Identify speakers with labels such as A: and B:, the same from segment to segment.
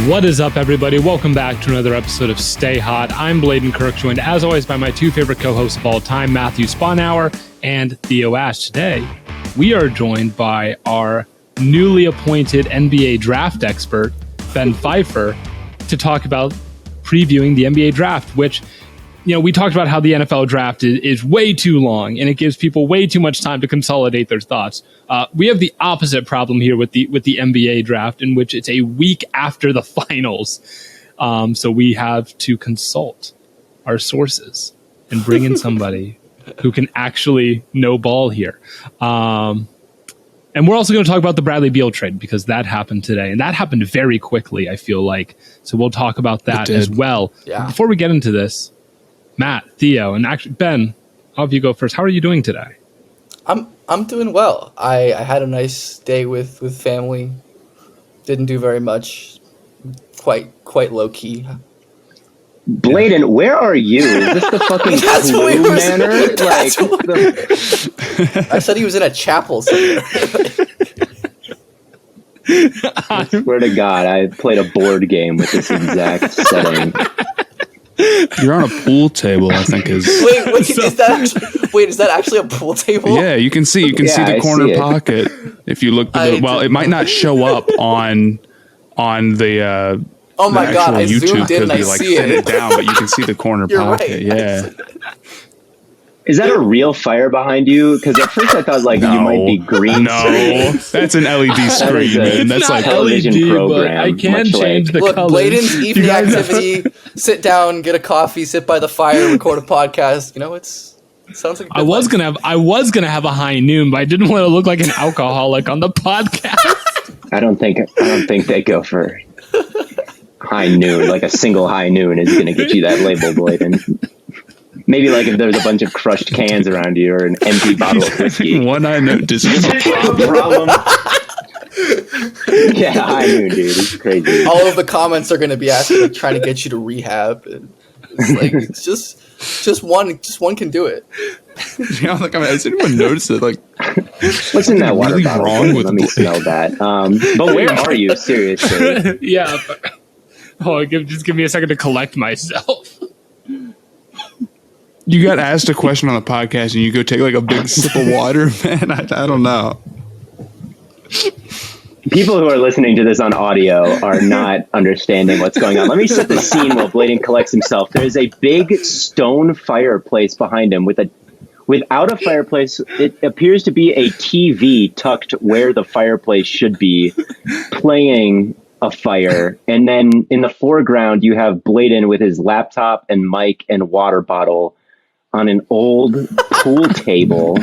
A: What is up, everybody? Welcome back to another episode of Stay Hot. I'm Blaiden Kirk, joined as always by my two favorite co-hosts of all time, Matthew Sponhour and Theo Ash. Today, we are joined by our newly appointed NBA draft expert, Ben Pfeifer, to talk about previewing the NBA draft, which, you know, we talked about how the NFL draft is way too long and it gives people way too much time to consolidate their thoughts. We have the opposite problem here with the NBA draft, in which it's a week after the finals. So we have to consult our sources and bring in somebody who can actually know ball here. And we're also going to talk about the Bradley Beal trade, because that happened today, and that happened very quickly, I feel like. So we'll talk about that as well. Yeah. Before we get into this, Matt, Theo, and actually Ben, I'll have you go first. How are you doing today?
B: I'm doing well. I had a nice day with family. Didn't do very much. Quite low key.
C: Blaiden, where are you? Is this the fucking Clue manor?
B: I said he was in a chapel somewhere.
C: I swear to God, I played a board game with this exact setting.
D: You're on a pool table, I think is.
B: Is that actually a pool table?
D: Yeah, you can see the corner pocket if you look. It might not show up on the.
B: Oh my God! I
D: YouTube
B: zoomed in and I see
D: it down, but you can see the corner pocket. Right. Yeah.
C: Is that a real fire behind you? Because at first I thought you might be green.
D: No, that's an LED screen, man. That's like
C: television
A: LED,
C: program.
A: I can change the colors.
B: Blaiden's evening activity: sit down, get a coffee, sit by the fire, record a podcast. You know, it sounds like.
A: I was gonna have a high noon, but I didn't want to look like an alcoholic on the podcast.
C: I don't think they go for high noon. Like a single high noon is going to get you that label, Blaiden. Maybe if there's a bunch of crushed cans around you or an empty bottle of whiskey.
D: One high noon is
C: a problem. Yeah, high noon, dude. It's crazy.
B: All of the comments are going to be asking, trying to get you to rehab. And it's just one can do it.
D: Yeah, has anyone noticed it?
C: What's in that water
D: really
C: bottle?
D: Wrong with
C: Let me smell that. But where are you? Seriously?
A: Yeah. Just give me a second to collect myself.
D: You got asked a question on the podcast and you go take a big sip of water, man. I don't know.
C: People who are listening to this on audio are not understanding what's going on. Let me set the scene while Blaiden collects himself. There is a big stone fireplace behind him without a fireplace. It appears to be a TV tucked where the fireplace should be, playing a fire. And then in the foreground, you have Blaiden with his laptop and mic and water bottle on an old pool table.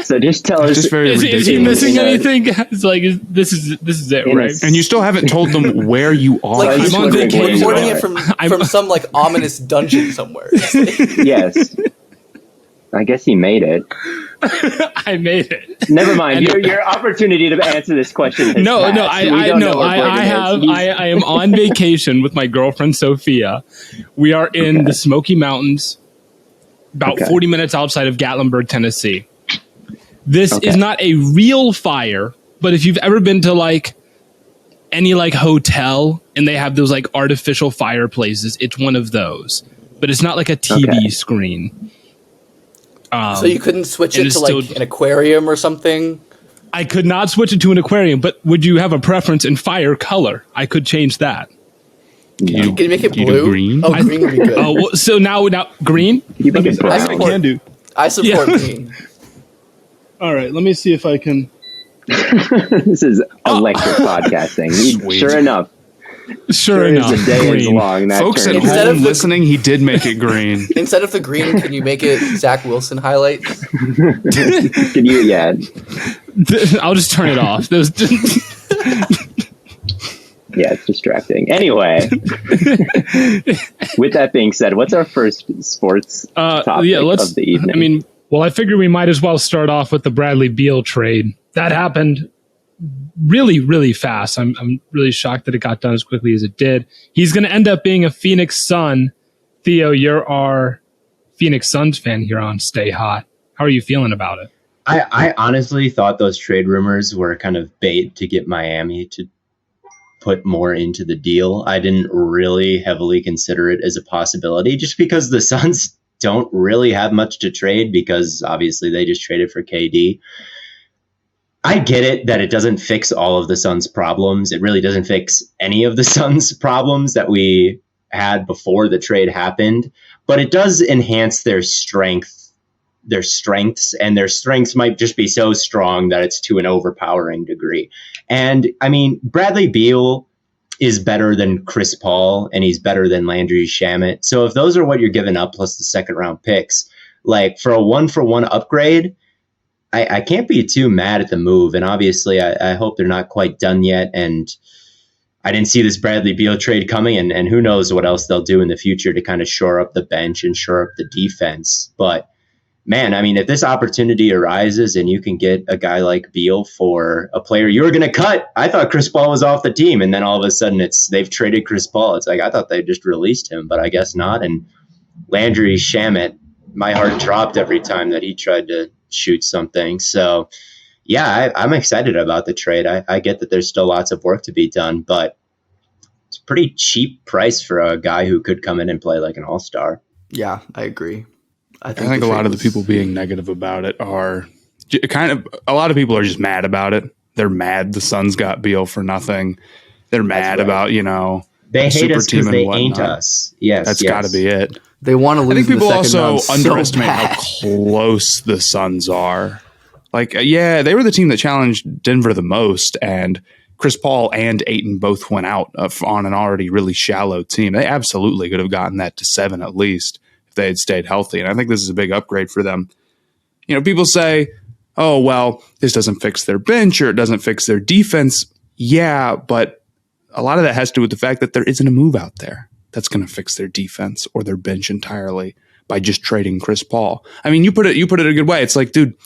C: So just tell us.
A: Is he missing anything? It's this is it, right?
D: And you still haven't told them where you are.
B: I'm on vacation. Recording it from some ominous dungeon somewhere.
C: Yes. I guess he made it.
A: I made it.
C: Never mind. Your opportunity to answer this question.
A: I am on vacation with my girlfriend Sophia. We are in the Smoky Mountains, about 40 minutes outside of Gatlinburg, Tennessee. This is not a real fire, but if you've ever been to any hotel and they have those artificial fireplaces, it's one of those. But it's not like a TV screen.
B: So you couldn't switch it to an aquarium or something?
A: I could not switch it to an aquarium, but would you have a preference in fire color? I could change that.
B: Can you make it blue?
D: Green?
B: Oh, green would be good.
A: So now green?
C: You make it brown.
B: I support green.
A: All right, let me see if I can.
C: This is electric podcasting. Sure enough. The day is long.
D: Folks at home listening, he did make it green.
B: Instead of the green, can you make it Zach Wilson highlights?
C: Can you? Yeah.
A: I'll just turn it off.
C: Yeah, it's distracting. Anyway, with that being said, what's our first sports topic of the evening?
A: I figure we might as well start off with the Bradley Beal trade. That happened really, really fast. I'm really shocked that it got done as quickly as it did. He's going to end up being a Phoenix Sun. Theo, you're our Phoenix Suns fan here on Stay Hot. How are you feeling about it?
C: I honestly thought those trade rumors were kind of bait to get Miami to put more into the deal. I didn't really heavily consider it as a possibility just because the Suns don't really have much to trade because obviously they just traded for KD. I get it that it doesn't fix all of the Suns' problems. It really doesn't fix any of the Suns' problems that we had before the trade happened, but it does enhance their strengths, and their strengths might just be so strong that it's to an overpowering degree. And I mean, Bradley Beal is better than Chris Paul, and he's better than Landry Shamet. So if those are what you're giving up plus the second round picks, like for a 1-for-1 upgrade, I can't be too mad at the move. And obviously I hope they're not quite done yet. And I didn't see this Bradley Beal trade coming, and who knows what else they'll do in the future to kind of shore up the bench and shore up the defense. But man, I mean, if this opportunity arises and you can get a guy like Beal for a player you were going to cut, I thought Chris Paul was off the team. And then all of a sudden they've traded Chris Paul. It's like, I thought they just released him, but I guess not. And Landry Shamet, my heart dropped every time that he tried to shoot something. So yeah, I'm excited about the trade. I get that there's still lots of work to be done, but it's a pretty cheap price for a guy who could come in and play like an all-star.
B: Yeah, I agree.
D: I think a lot of the people being negative about it are a lot of people are just mad about it. They're mad the Suns got Beal for nothing. They're mad about,
C: they hate us because they ain't us. Yes.
D: That's got to be it.
B: They want to lose.
D: I think people also underestimate
B: so
D: how close the Suns are. Like, yeah, they were the team that challenged Denver the most, and Chris Paul and Ayton both went out on an already really shallow team. They absolutely could have gotten that to 7 at least if they had stayed healthy, and I think this is a big upgrade for them. People say, oh, well, this doesn't fix their bench or it doesn't fix their defense. Yeah, but a lot of that has to do with the fact that there isn't a move out there that's going to fix their defense or their bench entirely by just trading Chris Paul. I mean, you put it a good way. It's like, dude,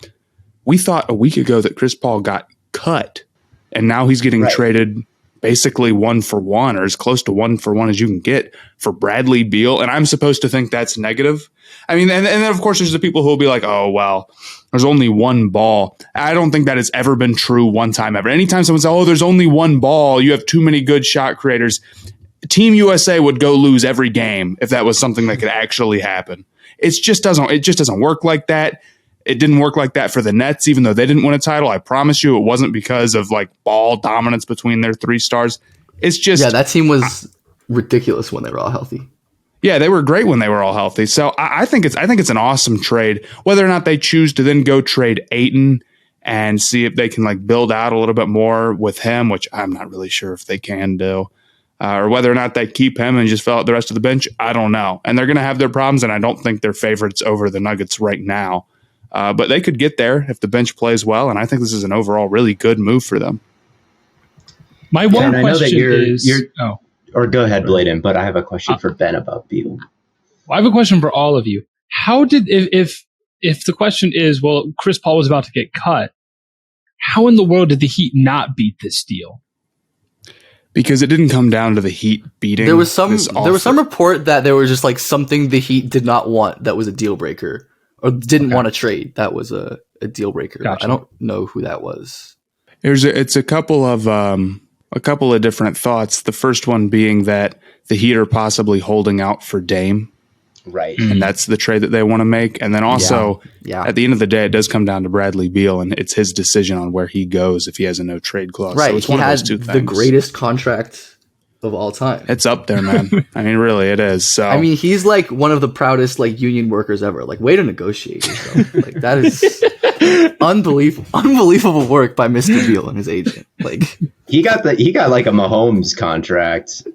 D: we thought a week ago that Chris Paul got cut, and now he's getting traded basically 1-for-1 or as close to 1-for-1 as you can get for Bradley Beal. And I'm supposed to think that's negative. I mean, and then of course there's the people who will be like, oh, well, there's only one ball. I don't think that has ever been true one time ever. Anytime someone says, oh, there's only one ball, you have too many good shot creators. Team USA would go lose every game if that was something that could actually happen. It just doesn't work like that. It didn't work like that for the Nets, even though they didn't win a title. I promise you it wasn't because of like ball dominance between their 3 stars. It's just...
B: Yeah, that team was ridiculous when they were all healthy.
D: Yeah, they were great when they were all healthy. So I think it's an awesome trade. Whether or not they choose to then go trade Ayton and see if they can like build out a little bit more with him, which I'm not really sure if they can do. Or whether or not they keep him and just fill out the rest of the bench, I don't know. And they're going to have their problems, and I don't think they're favorites over the Nuggets right now. But they could get there if the bench plays well, and I think this is an overall really good move for them.
A: My one question is...
C: Or go ahead, Bladen, but I have a question for Ben about Beal.
A: Well, I have a question for all of you. How did, if the question is, well, Chris Paul was about to get cut, how in the world did the Heat not beat this deal?
D: Because it didn't come down to the Heat beating.
B: There was some report that there was just like something the Heat did not want that was a deal breaker, or didn't want to trade. That was a deal breaker. Gotcha. I don't know who that was.
D: It's a couple of different thoughts. The first one being that the Heat are possibly holding out for Dame.
C: Right.
D: And that's the trade that they want to make. And then also, at the end of the day, it does come down to Bradley Beal, and it's his decision on where he goes if he has a no trade clause.
B: Right.
D: So it's
B: he
D: one
B: had
D: of those two things.
B: The greatest contract of all time.
D: It's up there, man. I mean, really, it is. So
B: I mean, he's like one of the proudest like union workers ever. Like, way to negotiate yourself. Like, that is unbelievable work by Mr. Beal and his agent. Like,
C: he got like a Mahomes contract.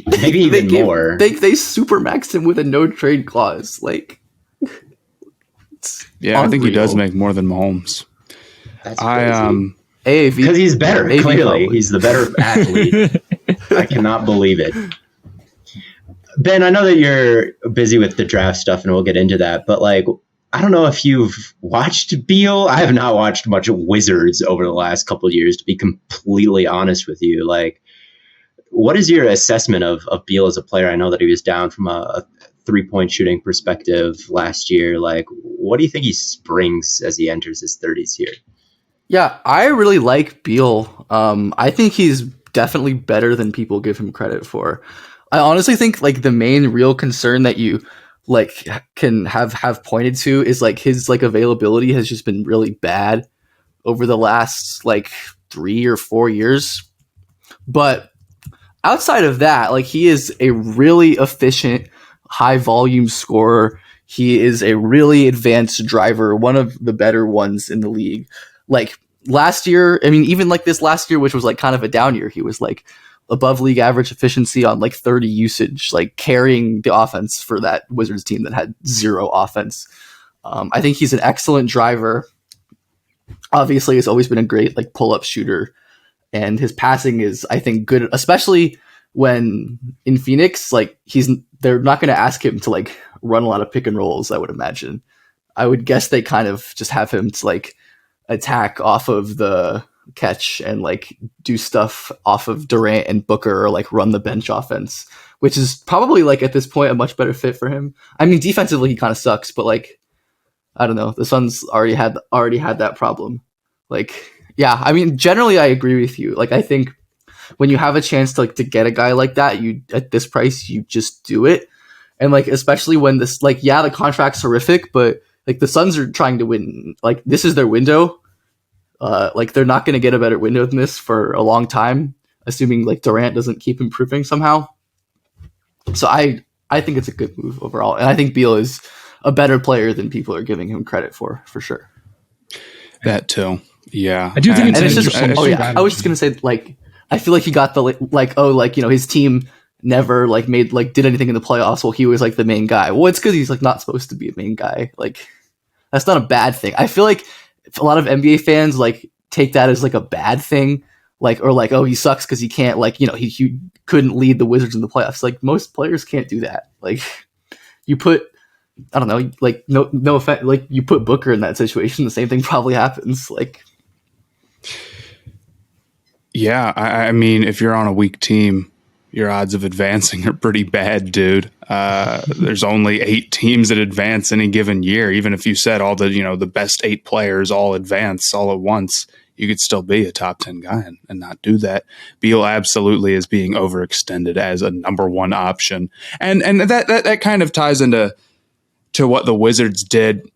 C: Maybe even more.
B: They super maxed him with a no trade clause. Like,
D: yeah, I think he does make more than Mahomes.
C: That's crazy.
B: AAV,
C: because he's better.
B: AAV
C: clearly,
B: probably.
C: He's the better athlete. I cannot believe it. Ben, I know that you're busy with the draft stuff, and we'll get into that. But like, I don't know if you've watched Beal. I have not watched much of Wizards over the last couple of years, to be completely honest with you. Like, what is your assessment of Beal as a player? I know that he was down from a
E: 3-point shooting perspective last year. Like, what do you think he brings as he enters his 30s here?
B: Yeah, I really like Beal. I think he's definitely better than people give him credit for. I honestly think like the main real concern that you like can have pointed to is like his like availability has just been really bad over the last like 3 or 4 years. But outside of that, like he is a really efficient, high volume scorer. He is a really advanced driver, one of the better ones in the league. Like last year, I mean, even like this last year, which was like kind of a down year, he was like above league average efficiency on like 30 usage, like carrying the offense for that Wizards team that had zero offense. I think he's an excellent driver. Obviously, he's always been a great like pull-up shooter, and his passing is, I think, good, especially when in Phoenix. Like they're not going to ask him to like run a lot of pick and rolls. I would imagine. I would guess they kind of just have him to like attack off of the catch and like do stuff off of Durant and Booker, or like run the bench offense, which is probably like at this point a much better fit for him. I mean, defensively he kind of sucks, but like I don't know, the Suns already had that problem. Like, yeah, I mean, generally I agree with you. Like I think when you have a chance to like to get a guy like that, you at this price you just do it. And like especially when this like, yeah, the contract's horrific, but like the Suns are trying to win. Like this is their window. Like they're not going to get a better window than this for a long time, assuming like Durant doesn't keep improving somehow. So I think it's a good move overall, and I think Beal is a better player than people are giving him credit for sure.
D: That too, yeah.
A: I do think
B: and it's just. Oh yeah, I was just gonna say like I feel like he got the like oh like you know his team never like made like did anything in the playoffs while he was like the main guy. Well, it's because he's like not supposed to be a main guy. Like that's not a bad thing. I feel like a lot of NBA fans like take that as like a bad thing, like or like oh he sucks because he can't like you know he couldn't lead the Wizards in the playoffs. Like most players can't do that. Like you put I don't know like no offense, like you put Booker in that situation, the same thing probably happens. Like
D: yeah, I mean if you're on a weak team, your odds of advancing are pretty bad, dude. There's only 8 teams that advance any given year. Even if you said all the, the best 8 players all advance all at once, you could still be a top 10 guy and not do that. Beal absolutely is being overextended as a number 1 option. And that kind of ties into what the Wizards did.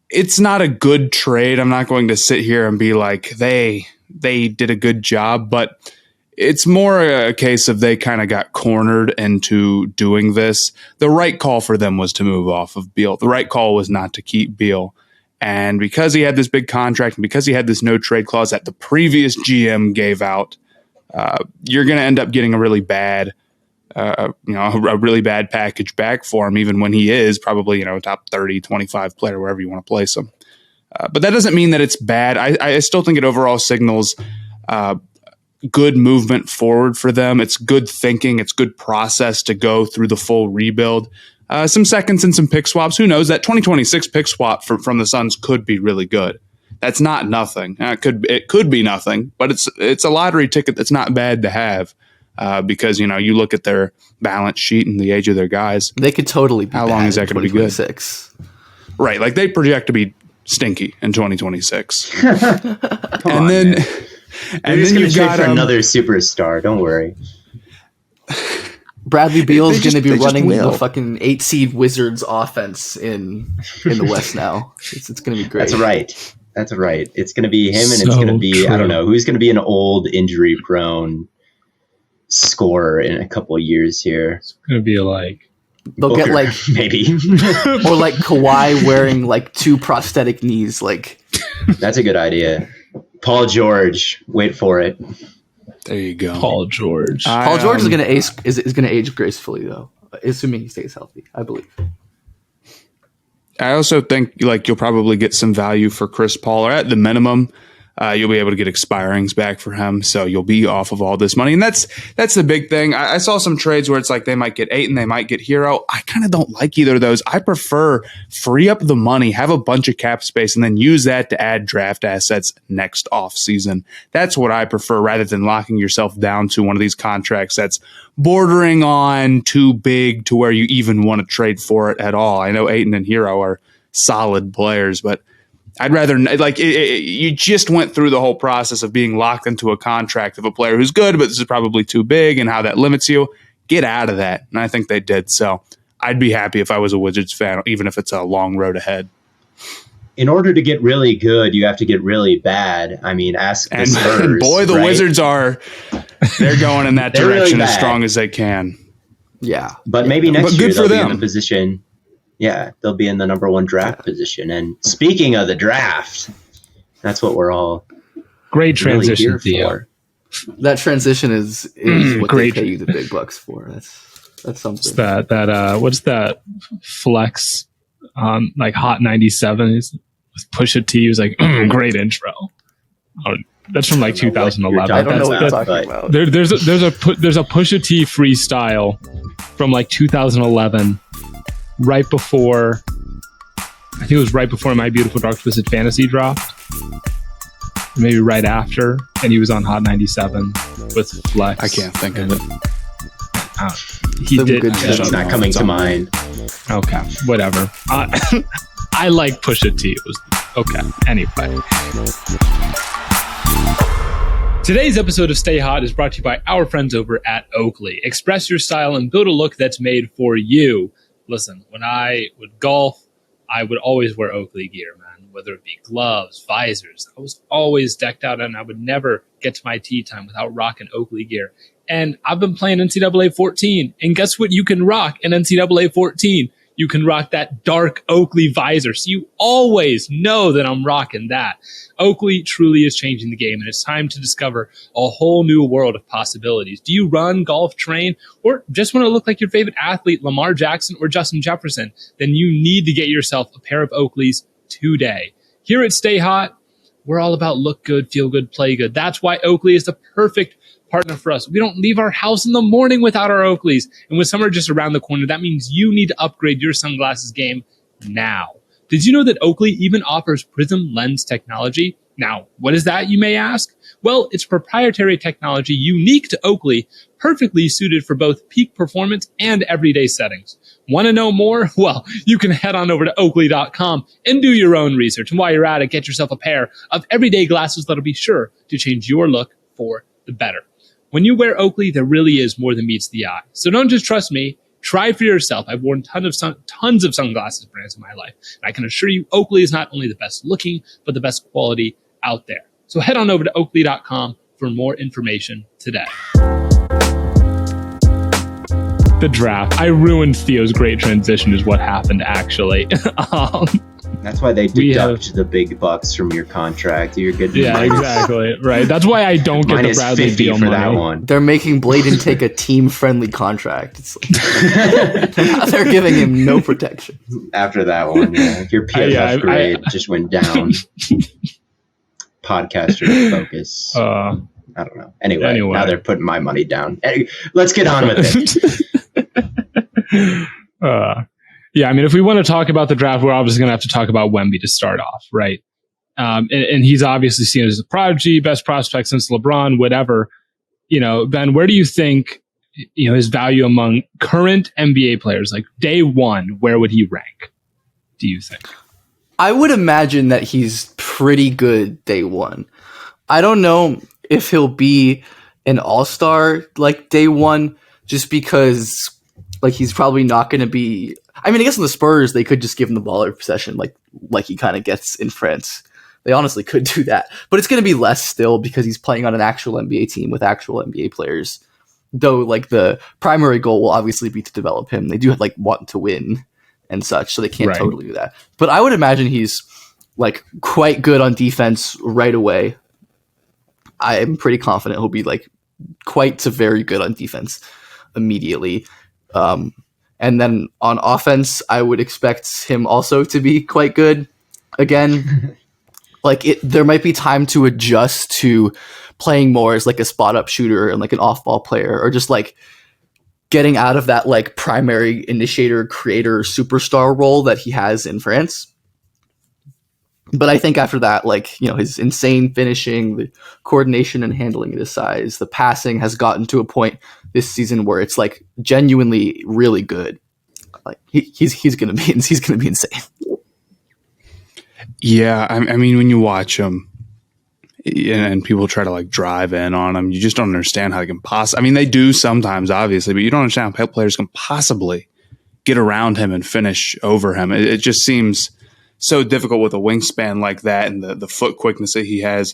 D: It's not a good trade. I'm not going to sit here and be like, they did a good job, but it's more a case of they kind of got cornered into doing this. The right call for them was to move off of Beal. The right call was not to keep Beal. And because he had this big contract and because he had this no trade clause that the previous GM gave out, you're going to end up getting a really bad, a really bad package back for him, even when he is probably, a top 30, 25 player, wherever you want to place him. But that doesn't mean that it's bad. I still think it overall signals good movement forward for them. It's good thinking. It's good process to go through the full rebuild. Some seconds and some pick swaps. Who knows? That 2026 pick swap from the Suns could be really good. That's not nothing. It could be nothing, but it's a lottery ticket that's not bad to have because you look at their balance sheet and the age of their guys.
B: They could totally be.
D: How long is that going to be good? Right, like they project to be stinky in 2026.
E: And then. And then you got for another superstar. Don't worry.
B: Bradley Beal is going to be running the fucking 8 seed Wizards offense in the West now. It's going to be great.
E: That's right. It's going to be him, and it's going to be true. I don't know who's going to be an old injury prone scorer in a couple of years here.
A: It's going to be like
B: they'll
E: Booker,
B: get like
E: maybe
B: or like Kawhi wearing like 2 prosthetic knees. Like
E: that's a good idea. Paul George, wait for it.
D: There you go.
A: Paul George.
B: Paul George is going to age gracefully though, assuming he stays healthy, I believe.
D: I also think like you'll probably get some value for Chris Paul, or at the minimum, You'll be able to get expirings back for him, so you'll be off of all this money. And that's the big thing. I saw some trades where it's like they might get Ayton, they might get Hero. I kind of don't like either of those. I prefer free up the money, have a bunch of cap space, and then use that to add draft assets next offseason. That's what I prefer rather than locking yourself down to one of these contracts that's bordering on too big to where you even want to trade for it at all. I know Ayton and Hero are solid players, but I'd rather you just went through the whole process of being locked into a contract of a player who's good, but this is probably too big and how that limits you. Get out of that. And I think they did. So I'd be happy if I was a Wizards fan, even if it's a long road ahead.
E: In order to get really good, you have to get really bad. I mean, ask the Spurs.
D: And boy, the Wizards they're going in that direction really as strong as they can.
B: Yeah.
E: But maybe next year they'll be in the position. Yeah, they'll be in the number 1 draft position. And speaking of the draft, that's what we're all
A: great transition
E: really here
B: for. That transition is what great. They pay you the big bucks for. That's something.
A: What's that flex on like Hot 97? With Pusha T, he was like, great intro. That's from like 2011.
B: I don't know what you're talking about.
A: There's a Pusha T freestyle from like 2011. Right before, I think it was right before My Beautiful Dark Twisted Fantasy dropped. Maybe right after, and he was on Hot 97 with Flex.
D: I can't think of it.
A: He did.
E: It's not coming to mind.
A: Okay, whatever. I like Pusha T. It was okay. Anyway. Today's episode of Stay Hot is brought to you by our friends over at Oakley. Express your style and build a look that's made for you. Listen, when I would golf, I would always wear Oakley gear, man, whether it be gloves, visors. I was always decked out, and I would never get to my tee time without rocking Oakley gear. And I've been playing NCAA 14, and guess what you can rock in NCAA 14? You can rock that dark Oakley visor, so you always know that I'm rocking that. Oakley truly is changing the game, and it's time to discover a whole new world of possibilities. Do you run, golf, train, or just want to look like your favorite athlete, Lamar Jackson or Justin Jefferson? Then you need to get yourself a pair of Oakleys today. Here at Stay Hot, we're all about look good, feel good, play good. That's why Oakley is the perfect partner for us. We don't leave our house in the morning without our Oakleys. And with summer just around the corner, that means you need to upgrade your sunglasses game now. Did you know that Oakley even offers prism lens technology? Now, what is that, you may ask? Well, it's proprietary technology unique to Oakley, perfectly suited for both peak performance and everyday settings. Want to know more? Well, you can head on over to Oakley.com and do your own research. And while you're at it, get yourself a pair of everyday glasses that'll be sure to change your look for the better. When you wear Oakley, there really is more than meets the eye. So don't just trust me. Try for yourself. I've worn tons of sunglasses brands in my life. And I can assure you, Oakley is not only the best looking, but the best quality out there. So head on over to Oakley.com for more information today. The draft. I ruined Theo's great transition is what happened, actually.
E: That's why they deduct the big bucks from your contract. You're good.
A: Yeah, exactly. Right. That's why I don't get the Bradley Beal
E: for
A: money.
E: That one.
B: They're making Blaiden take a team-friendly contract. It's like, they're giving him no protection.
E: After that one, yeah. Your PFF grade just went down. Podcaster focus. I don't know. Anyway, now they're putting my money down. Let's get on with it.
A: Yeah, I mean, if we want to talk about the draft, we're obviously going to have to talk about Wemby to start off, right? And he's obviously seen as a prodigy, best prospect since LeBron, whatever. You know, Ben, where do you think, his value among current NBA players, like day one, where would he rank, do you think?
B: I would imagine that he's pretty good day one. I don't know if he'll be an all-star like day one, just because like he's probably not going to be. I mean, I guess in the Spurs they could just give him the ball every possession, like he kind of gets in France. They honestly could do that, but it's going to be less still because he's playing on an actual NBA team with actual NBA players. Though, like the primary goal will obviously be to develop him. They do like want to win and such, so they can't totally do that. But I would imagine he's like quite good on defense right away. I am pretty confident he'll be like quite to very good on defense immediately. And then on offense, I would expect him also to be quite good again. like there might be time to adjust to playing more as like a spot up shooter and like an off ball player, or just like getting out of that like primary initiator, creator, superstar role that he has in France. But I think after that, like, you know, his insane finishing, the coordination and handling at his size, the passing has gotten to a point this season where it's like genuinely really good. Like he's gonna be insane.
D: Yeah, I mean, when you watch him and people try to like drive in on him, you just don't understand how they can possibly. I mean, they do sometimes, obviously, but you don't understand how players can possibly get around him and finish over him. It just seems so difficult with a wingspan like that and the foot quickness that he has.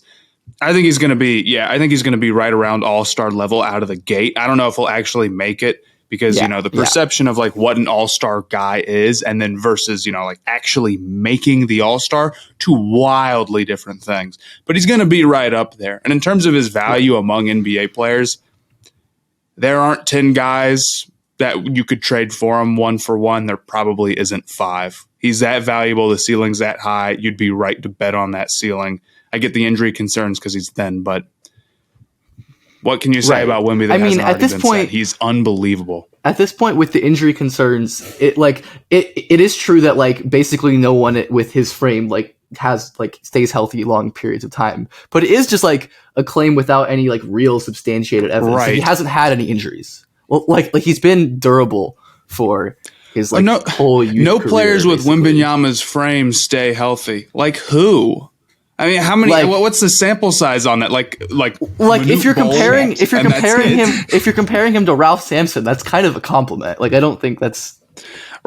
D: I think he's going to be right around all-star level out of the gate. I don't know if he'll actually make it because, you know, the perception of like what an all-star guy is and then versus, you know, like actually making the all-star, two wildly different things. But he's going to be right up there. And in terms of his value among NBA players, there aren't 10 guys that you could trade for him one for one. There probably isn't 5. He's that valuable. The ceiling's that high. You'd be right to bet on that ceiling. I get the injury concerns because he's thin, but what can you say about Wemby that hasn't already been said? He's unbelievable.
B: At this point, with the injury concerns, it is true that like basically no one with his frame like stays healthy long periods of time. But it is just like a claim without any like real substantiated evidence. Right. He hasn't had any injuries. Well, like he's been durable for his like whole youth
D: no
B: career,
D: players with
B: basically.
D: Wembanyama's frame stay healthy. Like who? I mean, how many? Like, what's the sample size on that? Like
B: if you're comparing him to Ralph Sampson, that's kind of a compliment. Like I don't think that's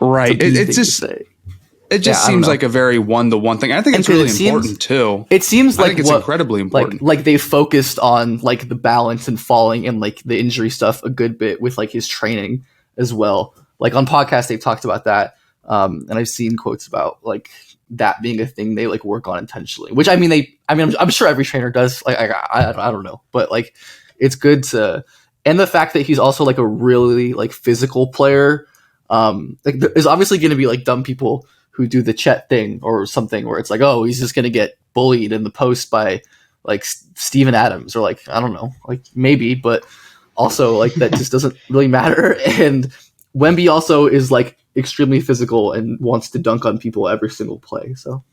D: right. It's just it just seems like a very 1-to-1 thing. I think it's really important too.
B: It seems like
D: it's incredibly important.
B: Like they focused on like the balance and falling and like the injury stuff a good bit with like his training as well. Like on podcasts, they've talked about that, and I've seen quotes about like that being a thing they like work on intentionally. Which I'm sure every trainer does. Like I don't know, but like it's good to, and the fact that he's also like a really like physical player. Like there's obviously going to be like dumb people who do the Chet thing or something where it's like, oh, he's just going to get bullied in the post by like Steven Adams or like, I don't know, like maybe, but also like that just doesn't really matter. And Wemby also is like extremely physical and wants to dunk on people every single play. So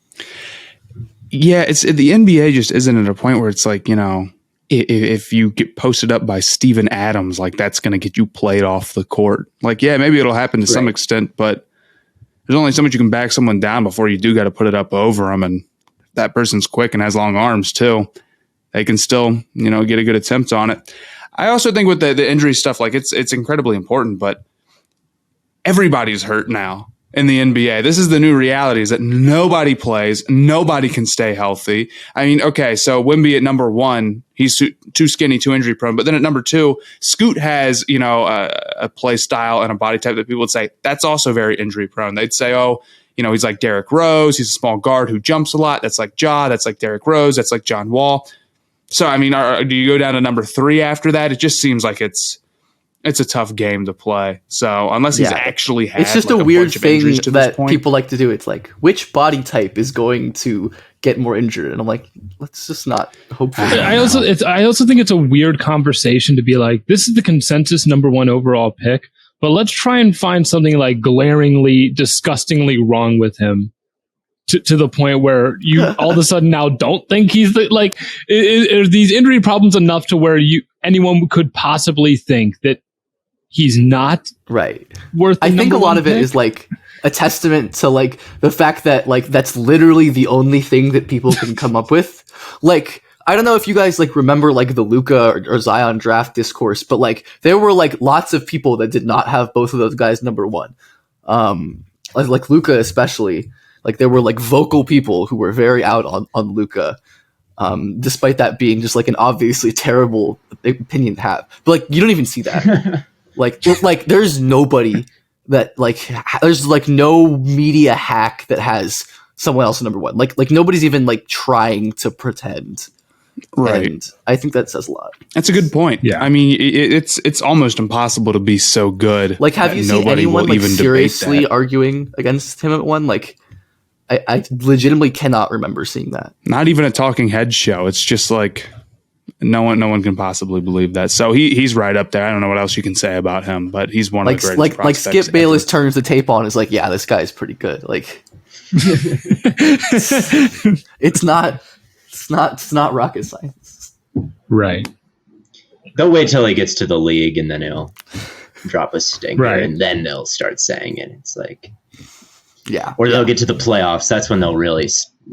D: yeah, it's the NBA just isn't at a point where it's like, you know, if you get posted up by Steven Adams, like that's going to get you played off the court. Like, yeah, maybe it'll happen to some extent, but there's only so much you can back someone down before you do got to put it up over them. And if that person's quick and has long arms too, they can still, you know, get a good attempt on it. I also think with the injury stuff, like it's incredibly important, but everybody's hurt now in the NBA. This is the new reality, is that nobody plays, nobody can stay healthy. I mean, okay, so Wemby at number 1, he's too skinny, too injury prone. But then at number 2, Scoot has, you know, a play style and a body type that people would say that's also very injury prone. They'd say, oh, you know, he's like Derrick Rose. He's a small guard who jumps a lot. That's like Ja. That's like Derrick Rose. That's like John Wall. So, I mean, do you go down to number 3 after that? It just seems like it's a tough game to play. So unless he's actually had,
B: it's just
D: like
B: a weird thing that people like to do. It's like, which body type is going to get more injured? And I'm like, let's just not hope for that.
A: I also think it's a weird conversation to be like, this is the consensus number 1 overall pick, but let's try and find something like glaringly, disgustingly wrong with him to the point where you all of a sudden now don't think he's are these injury problems enough to where anyone could possibly think that he's not worth.
B: I think a lot of it is like a testament to like the fact that like that's literally the only thing that people can come up with. Like I don't know if you guys like remember like the Luka or Zion draft discourse, but like there were like lots of people that did not have both of those guys number 1. Like Luka especially. Like there were like vocal people who were very out on Luka. Despite that being just like an obviously terrible opinion to have. But like you don't even see that. like there's nobody that like there's like no media hack that has someone else number 1. Like nobody's even like trying to pretend. Right. And I think that says a lot.
D: That's a good point. Yeah. I mean, it's almost impossible to be so good.
B: Like have you seen anyone like seriously arguing against him at 1? Like I legitimately cannot remember seeing that.
D: Not even a talking head show. It's just like no one can possibly believe that. So he's right up there. I don't know what else you can say about him, but he's one of the greatest prospects
B: like Skip Bayless
D: ever.
B: turns the tape on, is like, yeah, this guy's pretty good. Like it's not rocket science.
A: Right.
E: They'll wait till he gets to the league and then he'll drop a stinger,
A: Right.
E: and then they'll start saying it. It's like,
B: yeah.
E: or they'll get to the playoffs. That's when they'll really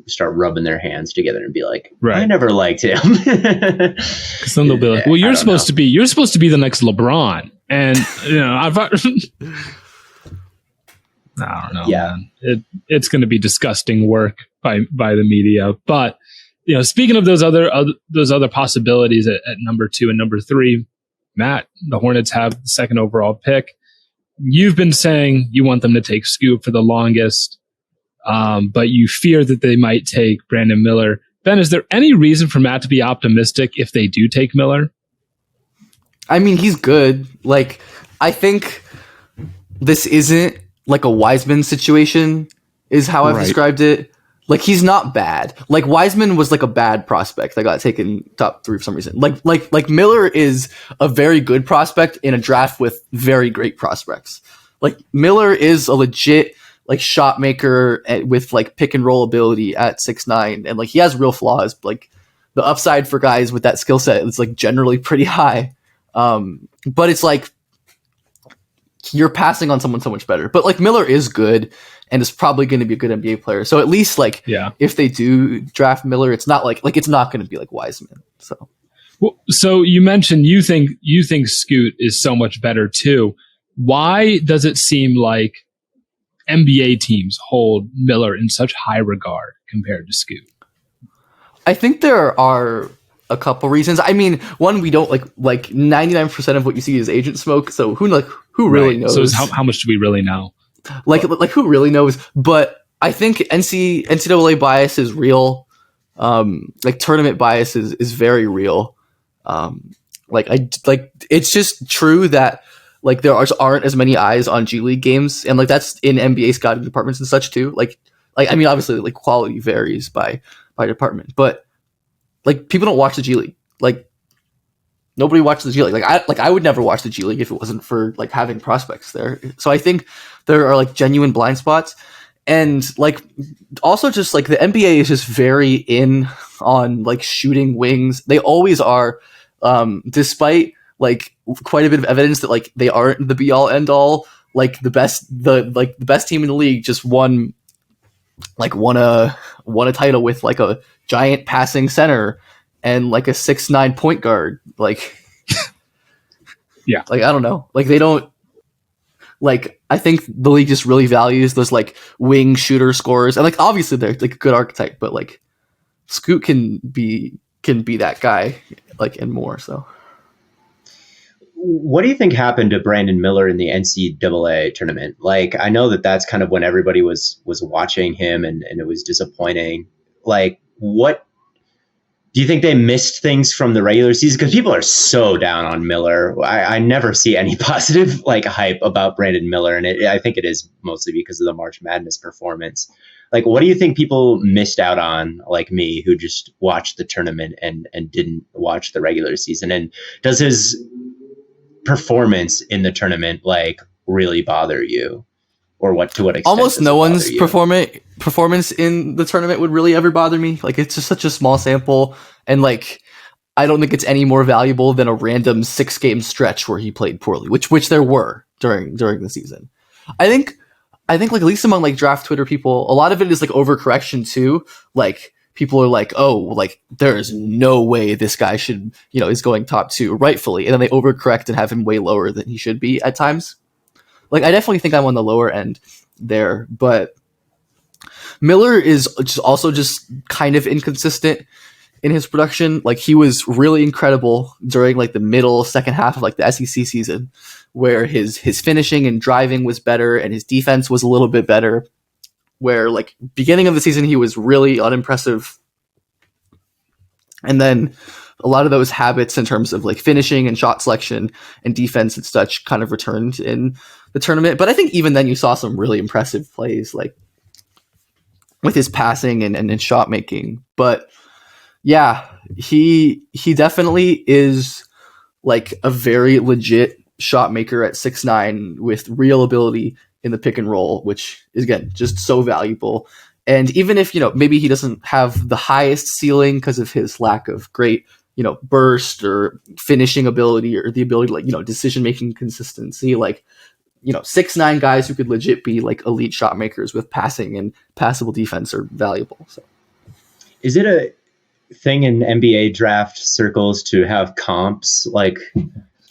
E: start rubbing their hands together and be like,
A: Right.
E: I never liked him.
A: Because then they'll be like, well, you're supposed to be the next LeBron. And, I don't know.
E: Yeah.
A: Man. It's going to be disgusting work by the media. But, speaking of those other possibilities at number 2 and number 3, Matt, the Hornets have the second overall pick. You've been saying you want them to take Scoot for the longest, but you fear that they might take Brandon Miller. Ben, is there any reason for Matt to be optimistic if they do take Miller?
B: I mean, he's good. Like, I think this isn't like a Wiseman situation, is how I've described it. Like, he's not bad. Like, Wiseman was like a bad prospect that got taken top 3 for some reason. Like Miller is a very good prospect in a draft with very great prospects. Like, Miller is a legit like shot maker with like pick and roll ability at 6'9", and like he has real flaws. Like, the upside for guys with that skill set is like generally pretty high. But it's like you're passing on someone so much better. But like, Miller is good and is probably going to be a good NBA player. So at least like, if they do draft Miller, it's not like it's not going to be like Wiseman. So,
A: well, so you mentioned you think Scoot is so much better too. Why does it seem like NBA teams hold Miller in such high regard compared to Scoot?
B: I think there are a couple reasons. I mean, one, we don't like 99% of what you see is agent smoke. So who really knows?
A: So how much do we really know?
B: Like who really knows? But I think NCAA bias is real. Like tournament bias is very real. It's just true that like there aren't as many eyes on G League games, and like that's in NBA scouting departments and such too. Like I mean, obviously like quality varies by department, but like people don't watch the G League. Like nobody watches the G League. I would never watch the G League if it wasn't for like having prospects there. So I think there are like genuine blind spots, and like also just like the NBA is just very in on like shooting wings. They always are, despite like quite a bit of evidence that like they aren't the be all end all. Like the best team in the league just won a title with like a giant passing center and like a 6'9" point guard. Like,
A: yeah,
B: like I don't know. Like they don't. Like I think the league just really values those like wing shooter scorers, and like obviously they're like a good archetype, but like Scoot can be that guy, like, and more. So,
E: what do you think happened to Brandon Miller in the NCAA tournament? Like, I know that's kind of when everybody was watching him, and it was disappointing. Like, what do you think they missed things from the regular season? Because people are so down on Miller. I never see any positive like hype about Brandon Miller, and I think it is mostly because of the March Madness performance. Like, what do you think people missed out on, like me, who just watched the tournament and didn't watch the regular season? And does his performance in the tournament like really bother you? Or to what extent?
B: Almost no one's performance in the tournament would really ever bother me. Like, it's just such a small sample, and like I don't think it's any more valuable than a random 6-game stretch where he played poorly, which there were during the season. I think like at least among like draft Twitter people, a lot of it is like overcorrection too. Like people are like, oh, like there is no way this guy should, is going top 2 rightfully, and then they overcorrect and have him way lower than he should be at times. Like, I definitely think I'm on the lower end there, but Miller is also just kind of inconsistent in his production. Like, he was really incredible during like the middle second half of like the SEC season, where his finishing and driving was better and his defense was a little bit better, where like beginning of the season he was really unimpressive, and then a lot of those habits in terms of like finishing and shot selection and defense and such kind of returned in the tournament. But I think even then you saw some really impressive plays. Like with his passing and shot making. But yeah, he definitely is like a very legit shot maker at 6'9" with real ability in the pick and roll, which is again just so valuable. And even if, maybe he doesn't have the highest ceiling because of his lack of great, burst or finishing ability or the ability to decision making consistency, 6'9" guys who could legit be like elite shot makers with passing and passable defense are valuable. So
E: is it a thing in NBA draft circles to have comps? Like,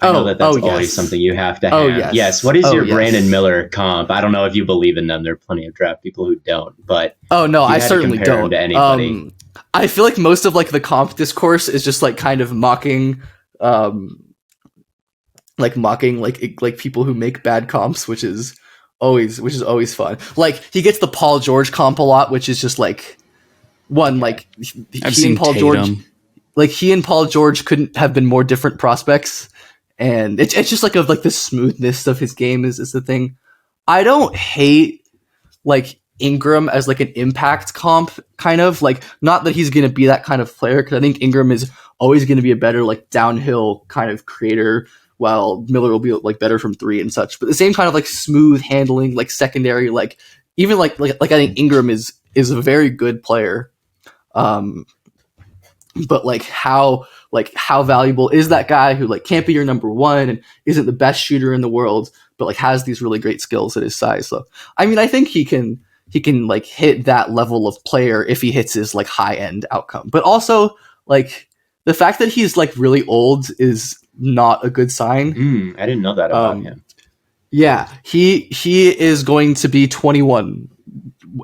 E: I know that's always something you have to have. Yes. What is your Brandon Miller comp? I don't know if you believe in them. There are plenty of draft people who don't, but
B: I certainly don't.
E: To anybody.
B: I feel like most of like the comp discourse is just like kind of mocking people who make bad comps, which is always fun. Like he gets the Paul George comp a lot, which is just like one, like he and Paul George couldn't have been more different prospects. And it's just like the smoothness of his game is the thing. I don't hate like Ingram as like an impact comp, kind of like, not that he's going to be that kind of player, because I think Ingram is always going to be a better like downhill kind of creator, while Miller will be like better from three and such. But the same kind of like smooth handling, like secondary, like even like I think Ingram is a very good player. But like how valuable is that guy who like can't be your number one and isn't the best shooter in the world, but like has these really great skills at his size? So I mean, I think he can like hit that level of player if he hits his like high end outcome. But also like the fact that he's like really old is not a good sign.
E: I didn't know that about him.
B: Yeah, he is going to be 21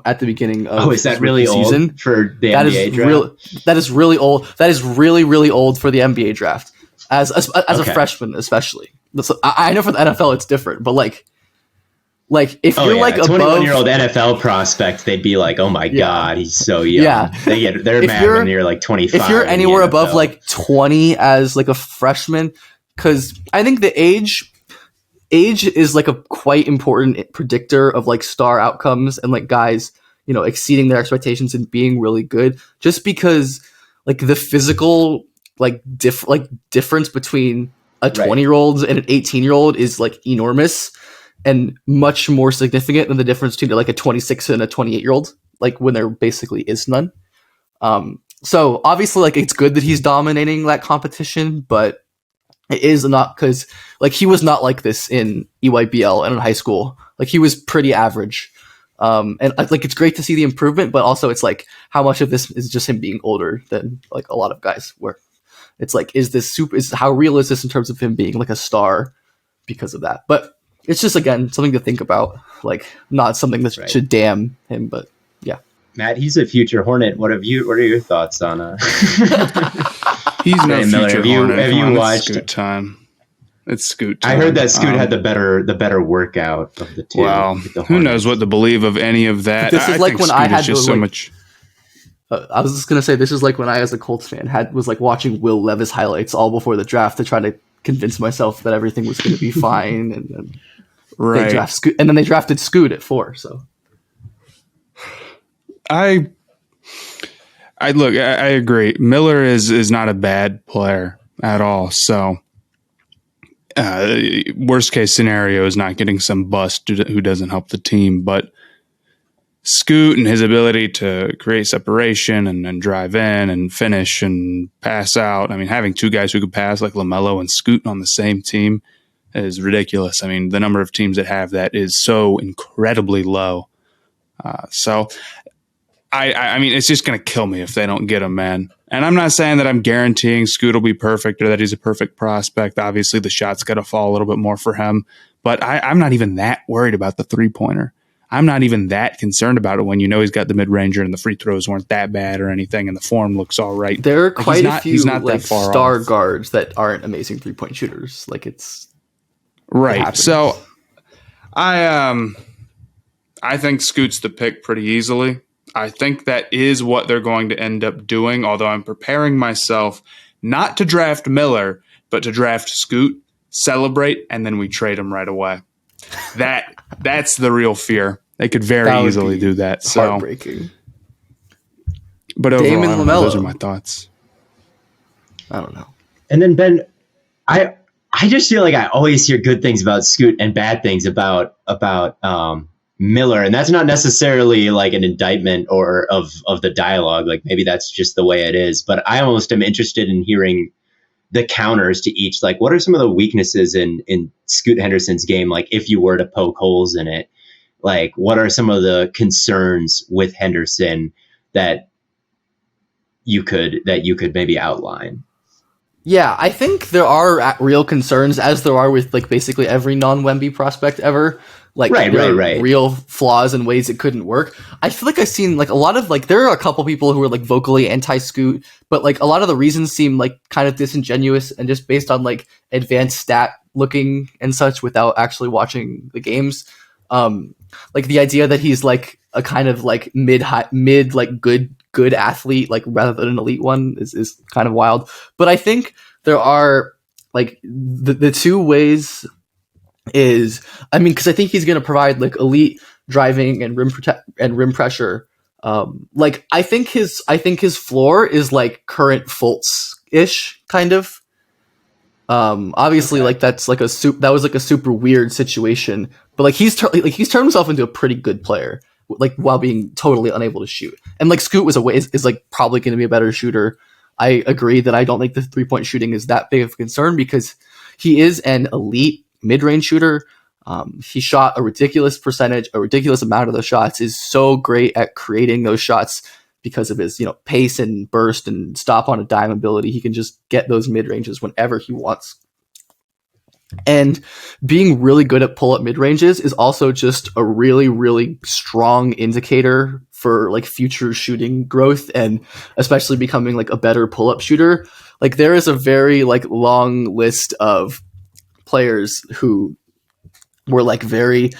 B: at the beginning of
E: is that really
B: season.
E: Old for the NBA draft?
B: That is really old. That is really, really old for the NBA draft as a freshman, especially. I know for the NFL it's different, but like if you're like a
E: 21-year-old NFL prospect, they'd be like, oh my god, he's so young. Yeah, they're mad when you're like 25.
B: If you're anywhere above like 20 as like a freshman, because I think the age is like a quite important predictor of like star outcomes and like guys, exceeding their expectations and being really good, just because like the physical difference between a 20-year-old and an 18-year-old is like enormous and much more significant than the difference between like a 26 and a 28-year-old, like when there basically is none. So obviously like it's good that he's dominating that competition, but it is not, because like he was not like this in EYBL and in high school. Like he was pretty average. And like it's great to see the improvement, but also it's like how much of this is just him being older than like a lot of guys were. It's like, how real is this in terms of him being like a star because of that? But it's just, again, something to think about, like not something that should damn him, but yeah.
E: Matt, he's a future Hornet. What are your thoughts on
D: He's no future Hornet.
E: Have you watched
D: Scoot time? It's Scoot time.
E: I heard that Scoot had the better workout of the two.
D: Well, who knows what to believe of any of that?
B: This is like when I had
D: just so much.
B: I was just gonna say, this is like when I, as a Colts fan, was like watching Will Levis highlights all before the draft to try to convince myself that everything was going to be fine, and then they draft Scoot, and then they drafted Scoot at 4. So
D: I agree. Miller is not a bad player at all. So worst case scenario is not getting some bust who doesn't help the team, but Scoot and his ability to create separation and drive in and finish and pass out. I mean, having two guys who could pass like LaMelo and Scoot on the same team is ridiculous. I mean, the number of teams that have that is so incredibly low. So I mean, it's just going to kill me if they don't get him, man. And I'm not saying that I'm guaranteeing Scoot will be perfect or that he's a perfect prospect. Obviously, the shot's got to fall a little bit more for him. But I'm not even that worried about the three-pointer. I'm not even that concerned about it when he's got the mid-ranger and the free throws weren't that bad or anything and the form looks all right.
B: There are quite a few like star guards that aren't amazing three-point shooters. Like it's
D: right. So I think Scoot's the pick pretty easily. I think that is what they're going to end up doing, although I'm preparing myself not to draft Miller, but to draft Scoot, celebrate, and then we trade him right away. That's the real fear. They could very easily do that. So
B: heartbreaking.
D: But
B: Dame
D: overall,
B: and LaMelo.
D: those are my thoughts.
B: I don't know.
E: And then Ben, I just feel like I always hear good things about Scoot and bad things about Miller, and that's not necessarily like an indictment or of the dialogue. Like maybe that's just the way it is. But I almost am interested in hearing the counters to each. Like, what are some of the weaknesses in Scoot Henderson's game? Like, if you were to poke holes in it, like what are some of the concerns with Henderson that you could maybe outline?
B: Yeah, I think there are real concerns, as there are with like basically every non-Wemby prospect ever. Like
E: Right.
B: real flaws and ways it couldn't work. I feel like I've seen like a lot of like there are a couple people who are like vocally anti-Scoot, but like a lot of the reasons seem like kind of disingenuous and just based on like advanced stat looking and such without actually watching the games. Like the idea that he's like a kind of like mid like good athlete, like rather than an elite one is kind of wild. But I think there are like the two ways is, I mean, because I think he's going to provide like elite driving and rim pressure. Like I think his floor is like current Fultz ish kind of. Obviously, like that was like a super weird situation, but like he's turned himself into a pretty good player, like while being totally unable to shoot. And like Scoot is like probably going to be a better shooter. I agree that I don't think the 3-point shooting is that big of a concern because he is an elite mid-range shooter. He shot a ridiculous percentage, a ridiculous amount of those shots, is so great at creating those shots because of his, pace and burst and stop on a dime ability. He can just get those mid-ranges whenever he wants. And being really good at pull-up mid-ranges is also just a really, really strong indicator for like future shooting growth and especially becoming like a better pull-up shooter. Like there is a very like long list of players who were like very,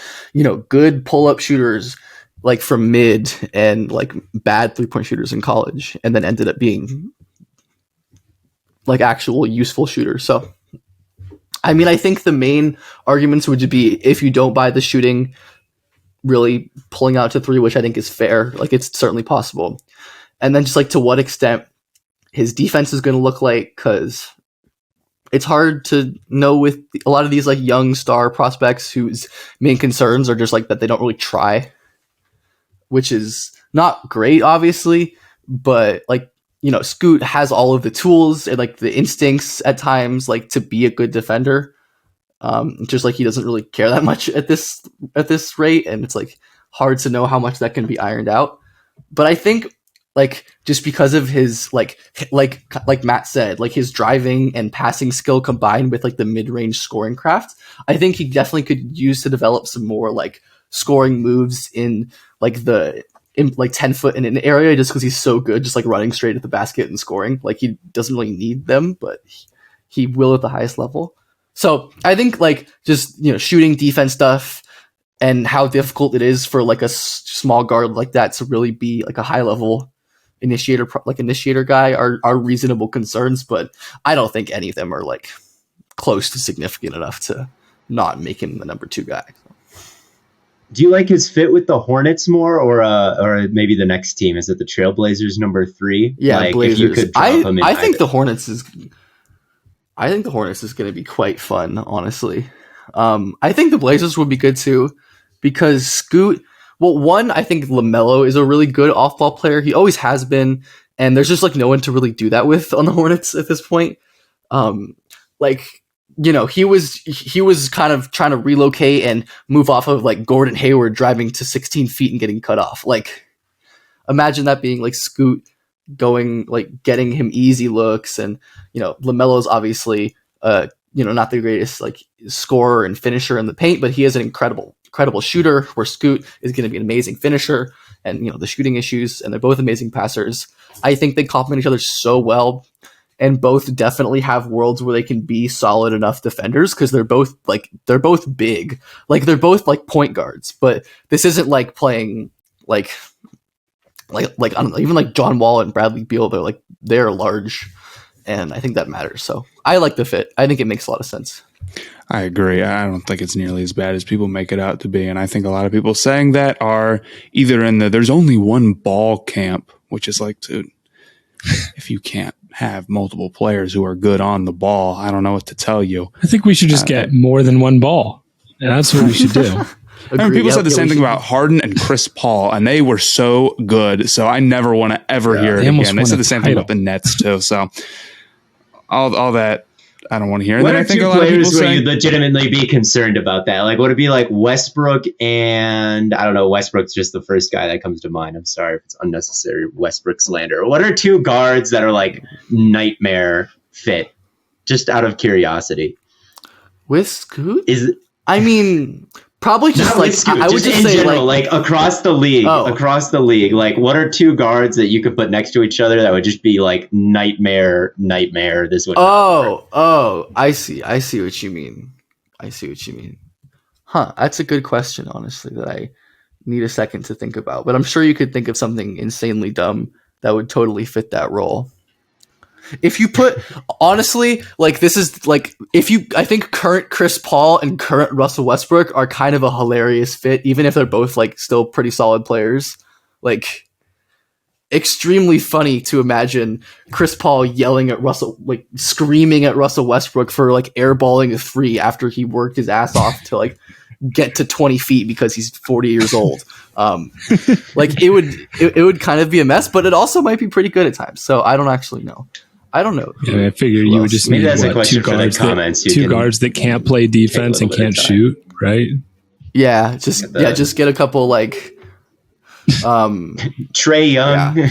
B: good pull-up shooters like from mid and like bad 3-point shooters in college and then ended up being like actual useful shooters. So I mean, I think the main arguments would be if you don't buy the shooting really pulling out to 3, which I think is fair, like it's certainly possible. And then just like to what extent his defense is going to look like, because it's hard to know with a lot of these like young star prospects whose main concerns are just like that they don't really try, which is not great, obviously, but like, Scoot has all of the tools and like the instincts at times, like to be a good defender. Just like he doesn't really care that much at this rate, and it's like hard to know how much that can be ironed out. But I think like just because of his like Matt said, like his driving and passing skill combined with like the mid-range scoring craft, I think he definitely could use to develop some more like scoring moves in like 10 foot in an area, just because he's so good just like running straight at the basket and scoring. Like he doesn't really need them, but he will at the highest level. So I think like just shooting defense stuff and how difficult it is for like a small guard like that to really be like a high level initiator guy are reasonable concerns, but I don't think any of them are like close to significant enough to not make him the number 2 guy.
E: Do you like his fit with the Hornets more, or maybe the next team? Is it the Trailblazers number 3?
B: Yeah,
E: like,
B: Blazers.
E: If you could drop him in,
B: I think the Hornets is going to be quite fun, honestly. I think the Blazers would be good too, because Scoot. Well, one, I think LaMelo is a really good off-ball player. He always has been, and there's just like no one to really do that with on the Hornets at this point. He was kind of trying to relocate and move off of like Gordon Hayward driving to 16 feet and getting cut off. Like, imagine that being like Scoot going, like getting him easy looks. And, LaMelo's obviously, not the greatest like scorer and finisher in the paint, but he is an incredible shooter, where Scoot is going to be an amazing finisher and, the shooting issues, and they're both amazing passers. I think they complement each other so well. And both definitely have worlds where they can be solid enough defenders, because they're both big, like they're both like point guards. But this isn't like playing like I don't know, even like John Wall and Bradley Beal. They're large, and I think that matters. So I like the fit. I think it makes a lot of sense.
D: I agree. I don't think it's nearly as bad as people make it out to be. And I think a lot of people saying that are either in there's only one ball camp which is like, dude, if you can't have multiple players who are good on the ball, I don't know what to tell you.
A: I think we should just get more than one ball. And that's what we should do.
D: I mean, people said the same thing about Harden and Chris Paul, and they were so good. So I never want to ever hear it again. They said the same thing about the Nets too. So all that I don't want to hear. And
E: What
D: then
E: are
D: I think
E: two
D: a lot of people
E: players where
D: saying,
E: you'd legitimately be concerned about that? Like, would it be like Westbrook and I don't know? Westbrook's just the first guy that comes to mind. I'm sorry if it's unnecessary Westbrook slander. What are two guards that are like nightmare fit? Just out of curiosity.
B: With Scoot?
E: Is
B: I mean, probably just
E: not
B: like
E: with Scoot,
B: I would just
E: in
B: say
E: general, like across the league.
B: Oh.
E: Across the league, like what are two guards that you could put next to each other that would just be like nightmare? This would.
B: I see what you mean. Huh? That's a good question, honestly. That I need a second to think about. But I'm sure you could think of something insanely dumb that would totally fit that role. If you put, honestly, like this is like, I think current Chris Paul and current Russell Westbrook are kind of a hilarious fit, even if they're both like still pretty solid players. Like, extremely funny to imagine Chris Paul yelling at Russell, like screaming at Russell Westbrook for like airballing a three after he worked his ass off to like get to 20 feet because he's 40 years old. Like it would kind of be a mess, but it also might be pretty good at times. So I don't actually know. I don't know.
A: Yeah, I figure you would just
E: Maybe
A: need
E: that's a question
A: two
E: for the
A: guards
E: comments.
A: two guards that can't play defense and
E: little bit
A: can't
E: of time.
A: shoot, right?
B: Yeah, just get a couple like
E: Trey Young.
B: Yeah,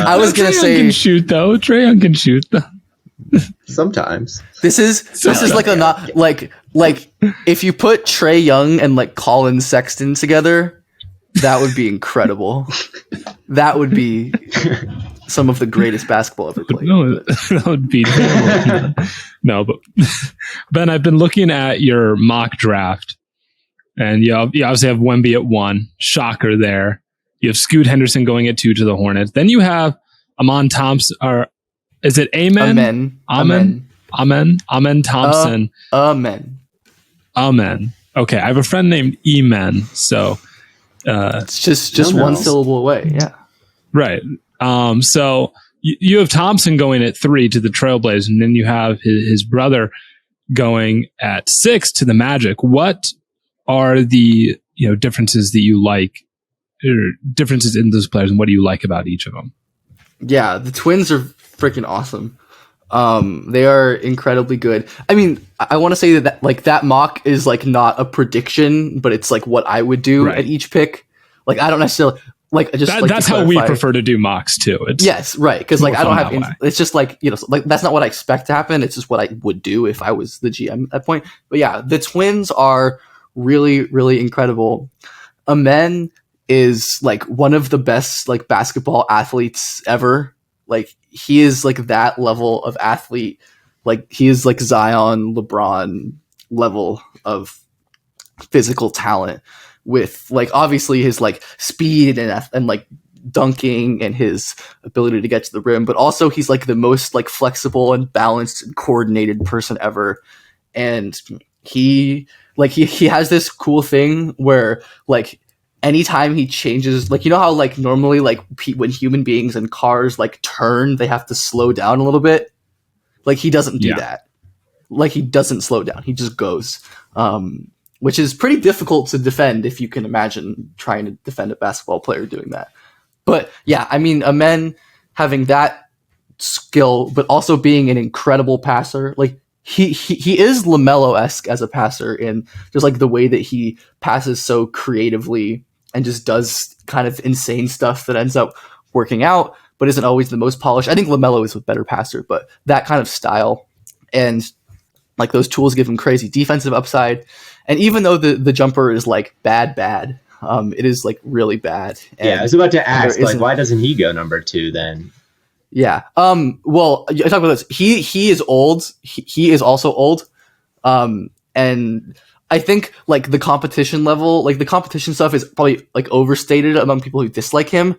B: I was gonna
A: Trae Young
B: say
A: can shoot though. Trae Young can shoot though.
E: Sometimes.
B: this is like a not like if you put Trae Young and like Colin Sexton together, that would be incredible. That would be some of the greatest basketball ever played.
A: No, that would be terrible. No, but Ben, I've been looking at your mock draft, and you obviously have Wemby at 1. Shocker there. You have Scoot Henderson going at 2 to the Hornets. Then you have Amon Thompson, or is it Amen? Amen Thompson. Amen. Okay, I have a friend named Emen, so
B: It's just one syllable away. Yeah.
A: right. So you have Thompson going at 3 to the Trailblazers, and then you have his brother going at 6 to the Magic. What are the differences that you like, or differences in those players, and what do you like about each of them?
B: Yeah, the Twins are freaking awesome. They are incredibly good. I mean, I want to say that like that mock is like not a prediction, but it's like what I would do at each pick. Like I don't necessarily like just
A: that's how we prefer to do mocks too.
B: Yes, right, because like I don't have it's just like like that's not what I expect to happen. It's just what I would do if I was the GM at that point. But yeah, the Twins are really, really incredible. Amen is like one of the best like basketball athletes ever. Like he is like that level of athlete. Like he is like Zion, LeBron level of physical talent, with like obviously his like speed and like dunking and his ability to get to the rim, but also he's like the most like flexible and balanced and coordinated person ever. And he has this cool thing where like anytime he changes, like how like normally like when human beings and cars like turn, they have to slow down a little bit. Like he doesn't do that. Like he doesn't slow down. He just goes, which is pretty difficult to defend if you can imagine trying to defend a basketball player doing that. But yeah, I mean, Amen having that skill, but also being an incredible passer, like he is LaMelo-esque as a passer in just like the way that he passes so creatively and just does kind of insane stuff that ends up working out, but isn't always the most polished. I think LaMelo is a better passer, but that kind of style and like those tools give him crazy defensive upside. And even though the jumper is like bad, it is like really bad. And
E: yeah, I was about to ask, like, why doesn't he go number 2 then?
B: Yeah. Well, I talk about this. He is old. He is also old. And I think like the competition level, like the competition stuff is probably like overstated among people who dislike him.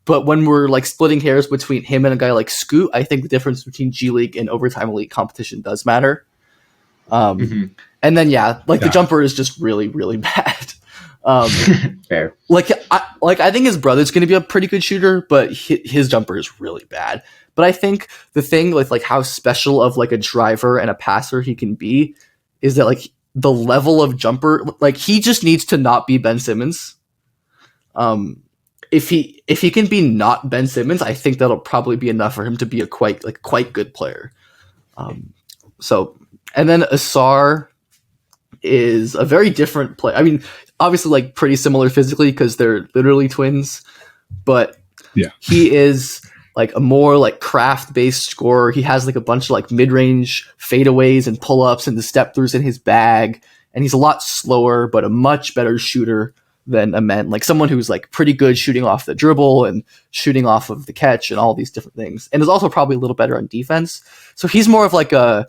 B: But when we're like splitting hairs between him and a guy like Scoot, I think the difference between G League and overtime elite competition does matter. And then, yeah, like the jumper is just really, really bad.
E: Fair.
B: I think his brother's going to be a pretty good shooter, but his jumper is really bad. But I think the thing with like how special of like a driver and a passer he can be is that like the level of jumper, like he just needs to not be Ben Simmons. If he can be not Ben Simmons, I think that'll probably be enough for him to be a quite good player. And then Asar is a very different player. I mean, obviously like pretty similar physically because they're literally twins, but
A: yeah,
B: he is like a more like craft based scorer. He has like a bunch of like mid range fadeaways and pull ups and the step throughs in his bag, and he's a lot slower but a much better shooter than Amen, like someone who's like pretty good shooting off the dribble and shooting off of the catch and all these different things, and is also probably a little better on defense. So he's more of like a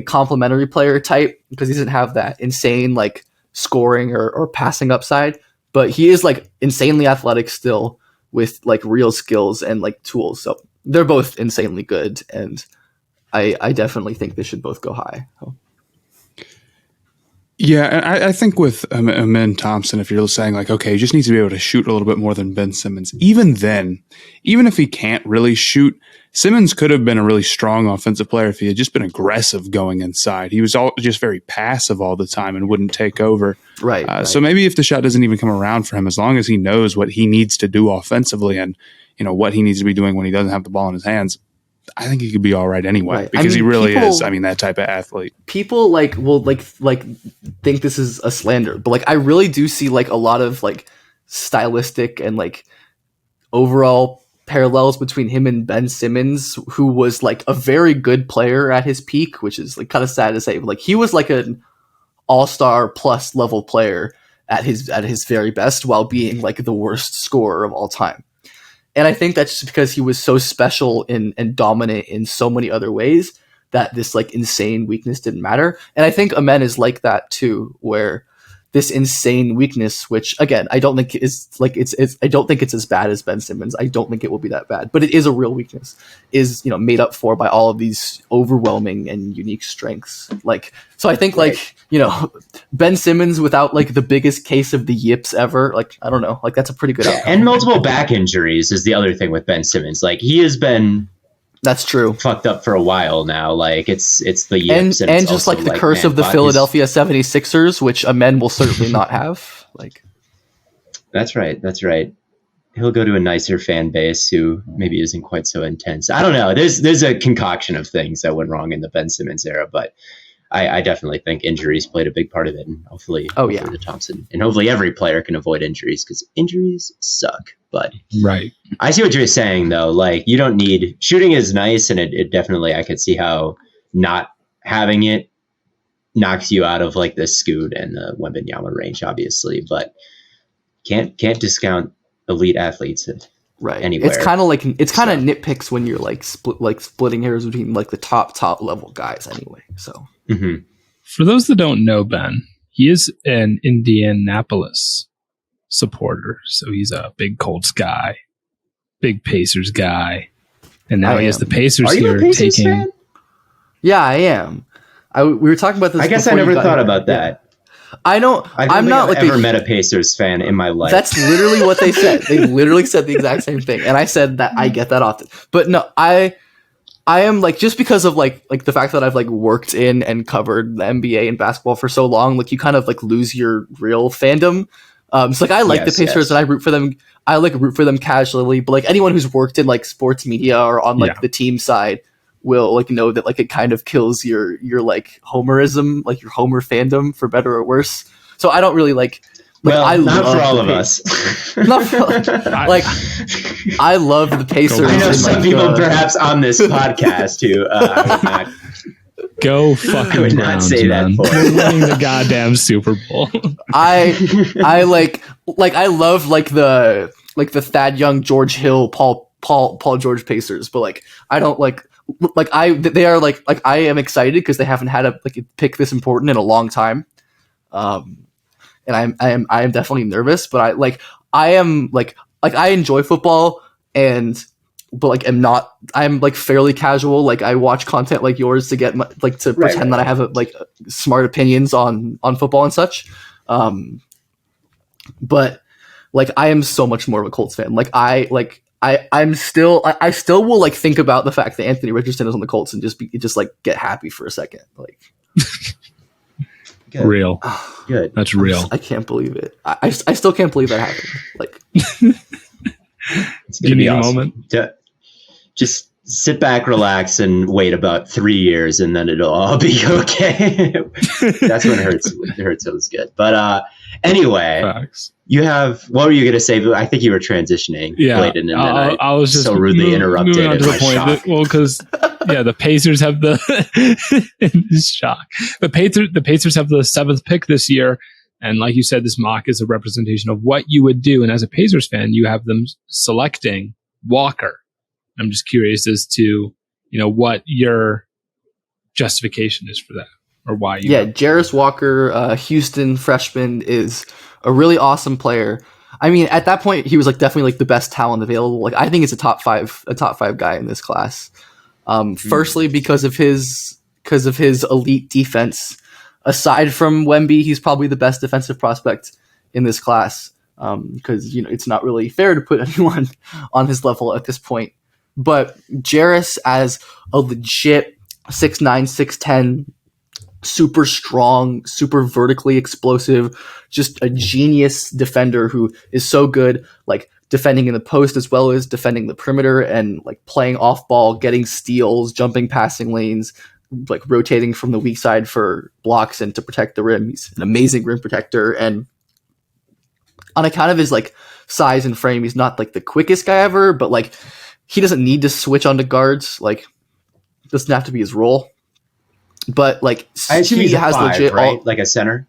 B: complementary player type because he doesn't have that insane like scoring or passing upside, but he is like insanely athletic still with like real skills and like tools. So they're both insanely good, and I definitely think they should both go high. So.
D: Yeah, and I think with Amen Thompson, if you're saying like, okay, he just needs to be able to shoot a little bit more than Ben Simmons, even then, even if he can't really shoot, Simmons could have been a really strong offensive player if he had just been aggressive going inside. He was just very passive all the time and wouldn't take over.
B: Right.
D: So maybe if the shot doesn't even come around for him, as long as he knows what he needs to do offensively and what he needs to be doing when he doesn't have the ball in his hands, I think he could be all right anyway, because he really is. I mean, that type of athlete.
B: People will think this is a slander, but like I really do see like a lot of like stylistic and like overall parallels between him and Ben Simmons, who was like a very good player at his peak, which is like kind of sad to say, but like he was like an all-star plus level player at his very best while being like the worst scorer of all time. And I think that's just because he was so special and dominant in so many other ways that this like insane weakness didn't matter. And I think Amen is like that too, where this insane weakness, which again, I don't think is like I don't think it's as bad as Ben Simmons. I don't think it will be that bad, but it is a real weakness, is made up for by all of these overwhelming and unique strengths. Like, so I think like, Ben Simmons without like the biggest case of the yips ever, like, I don't know, like that's a pretty good outcome.
E: And multiple back injuries is the other thing with Ben Simmons. Like he has been
B: That's true.
E: fucked up for a while now. Like it's the yips
B: and just like the curse of the Philadelphia 76ers, which Amen will certainly not have. Like
E: That's right. He'll go to a nicer fan base who maybe isn't quite so intense. I don't know. There's a concoction of things that went wrong in the Ben Simmons era, but I definitely think injuries played a big part of it, and hopefully the Thompson, and hopefully every player can avoid injuries, because injuries suck. But
A: right,
E: I see what you're saying though. Like you don't need shooting is nice, and it definitely I could see how not having it knocks you out of like the Scoot and the Wembanyama range, obviously, but can't discount elite athletes.
B: Right.
E: Anywhere.
B: It's kind of nitpicks when you're like splitting hairs between like the top level guys anyway. So
A: For those that don't know Ben, he is an Indianapolis supporter. So he's a big Colts guy, big Pacers guy, and now he has the Pacers here
E: Pacers
A: taking.
E: Fan?
B: Yeah, I am. We were talking about this.
E: I guess I never thought about that.
B: I don't. I'm not like
E: ever met a Pacers fan in my life.
B: That's literally what they said. They literally said the exact same thing, and I said that I get that often. But no, I am like, just because of like the fact that I've like worked in and covered the NBA and basketball for so long, like you kind of like lose your real fandom. So like I like the Pacers and I root for them. I like root for them casually, but like anyone who's worked in like sports media or on like the team side will like know that like it kind of kills your like homerism, like your homer fandom, for better or worse. So I don't really like
E: well,
B: I
E: not
B: love
E: for all
B: the
E: of us.
B: Not for, like I love the Pacers.
E: I know
B: and,
E: some
B: like,
E: people perhaps on this podcast who I would not
A: go fucking
E: I would not
A: Browns,
E: say
A: man.
E: that for.
A: We're winning the goddamn Super Bowl.
B: I like I love like the Thad Young, George Hill, Paul George Pacers, but like I don't they are like I am excited because they haven't had a pick this important in a long time. And I am definitely nervous, but I am I enjoy football but I'm like fairly casual. Like I watch content like yours to get to pretend that I have smart opinions on football and such. But like, I am so much more of a Colts fan. Like, I still will like think about the fact that Anthony Richardson is on the Colts and just like get happy for a second. Like,
E: Good.
A: Real.
E: Good.
A: That's real.
B: I can't believe it. I still can't believe that happened. Like,
E: It's
A: Do
E: gonna
A: you
E: be
A: need a
E: awesome.
A: moment?
E: Just sit back, relax, and wait about 3 years, and then it'll all be okay. That's when it hurts. It hurts. It was good. But anyway,
A: Facts.
E: you have. What were you going to say? I think you were transitioning,
A: Yeah,
E: Bladen, and then
A: I was just
E: so rudely interrupted.
A: moving on to
E: in
A: the
E: my
A: point.
E: shock.
A: Well, because the Pacers have the in this shock. The Pacers have the 7th pick this year, and like you said, this mock is a representation of what you would do. And as a Pacers fan, you have them selecting Walker. I'm just curious as to what your justification is for that, or why you.
B: yeah, Jarris Walker, Houston freshman, is a really awesome player. I mean, at that point, he was like definitely like the best talent available. Like, I think it's a top five guy in this class. Firstly, because of his elite defense. Aside from Wemby, he's probably the best defensive prospect in this class. Because it's not really fair to put anyone on his level at this point. But Jarris, as a legit 6'9", 6'10", super strong, super vertically explosive, just a genius defender who is so good, like defending in the post as well as defending the perimeter and like playing off ball, getting steals, jumping passing lanes, like rotating from the weak side for blocks and to protect the rim. He's an amazing rim protector, and on account of his like size and frame, he's not like the quickest guy ever, but like he doesn't need to switch onto guards. Like, it doesn't have to be his role. But like,
E: I assume
B: he
E: he's
B: has
E: a 5,
B: legit
E: right? Like a center.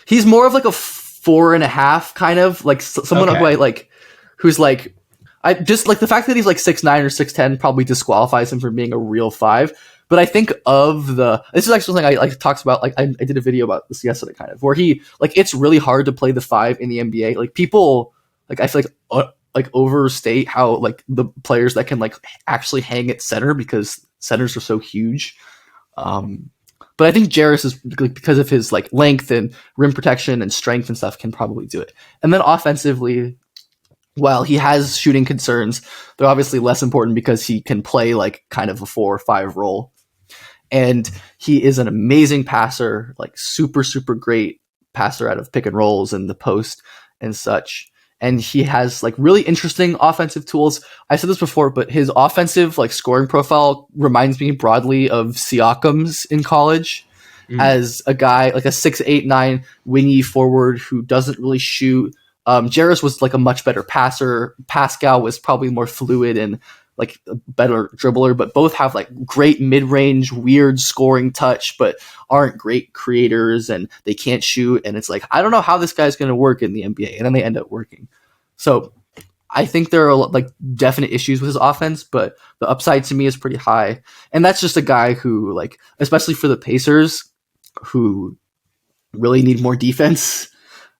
B: He's more of like a 4.5 kind of like someone
E: Okay.
B: who I like, who's like, I just like the fact that he's like 6'9" or 6'10" probably disqualifies him from being a real 5. But I think this is actually something I like talks about. Like, I did a video about this yesterday, kind of, where he like, it's really hard to play the 5 in the NBA. Like, people like, I feel like overstate how like the players that can like actually hang at center, because centers are so huge. But I think Jarris is, because of his like length and rim protection and strength and stuff, can probably do it. And then offensively, while he has shooting concerns, they're obviously less important because he can play like kind of a 4 or 5 role. And he is an amazing passer, like super, super great passer out of pick and rolls and the post and such. And he has like really interesting offensive tools. I said this before, but his offensive like scoring profile reminds me broadly of Siakam's in college, as a guy like a 6'8", 6'9" wingy forward who doesn't really shoot. Jarris was like a much better passer. Pascal was probably more fluid and like a better dribbler, but both have like great mid-range, weird scoring touch, but aren't great creators and they can't shoot. And it's like, I don't know how this guy's going to work in the NBA. And then they end up working. So I think there are like definite issues with his offense, but the upside to me is pretty high. And that's just a guy who, like, especially for the Pacers, who really need more defense,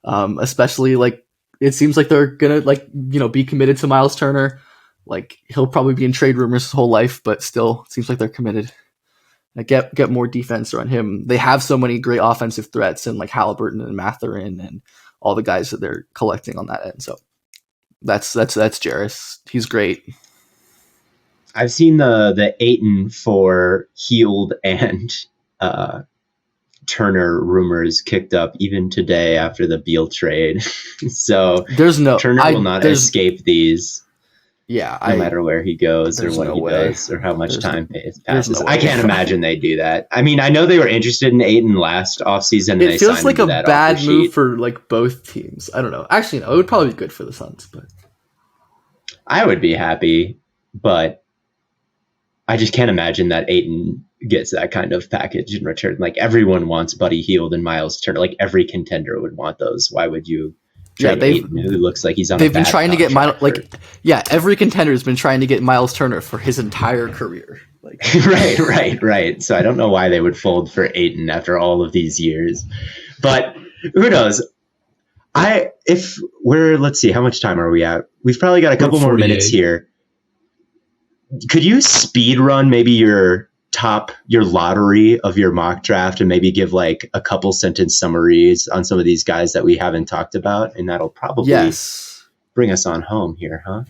B: especially like it seems like they're gonna be committed to Miles Turner. Like, he'll probably be in trade rumors his whole life, but still it seems like they're committed. Like, get more defense around him. They have so many great offensive threats, and like Halliburton and Mathurin and all the guys that they're collecting on that end. So that's Jarris. He's great.
E: I've seen the Ayton for Heald and Turner rumors kicked up even today after the Beal trade. So Turner will not escape these.
B: Yeah,
E: no matter where he goes or what he does or how much time passes. I can't imagine they do that. I mean, I know they were interested in Ayton last offseason.
B: It feels like a bad move for like both teams. I don't know. Actually, no, it would probably be good for the Suns, but
E: I would be happy, but I just can't imagine that Ayton gets that kind of package in return. Like, everyone wants Buddy Hield and Miles Turner. Like, every contender would want those. Why would you? Ayton, who looks like he's on.
B: They've been trying to get Miles. Every contender has been trying to get Miles Turner for his entire career. Like,
E: right. So I don't know why they would fold for Ayton after all of these years, but who knows? Let's see, how much time are we at? We've probably got a couple more minutes here. Could you speed run maybe your top your lottery of your mock draft and maybe give like a couple sentence summaries on some of these guys that we haven't talked about? And that'll probably bring us on home here, huh?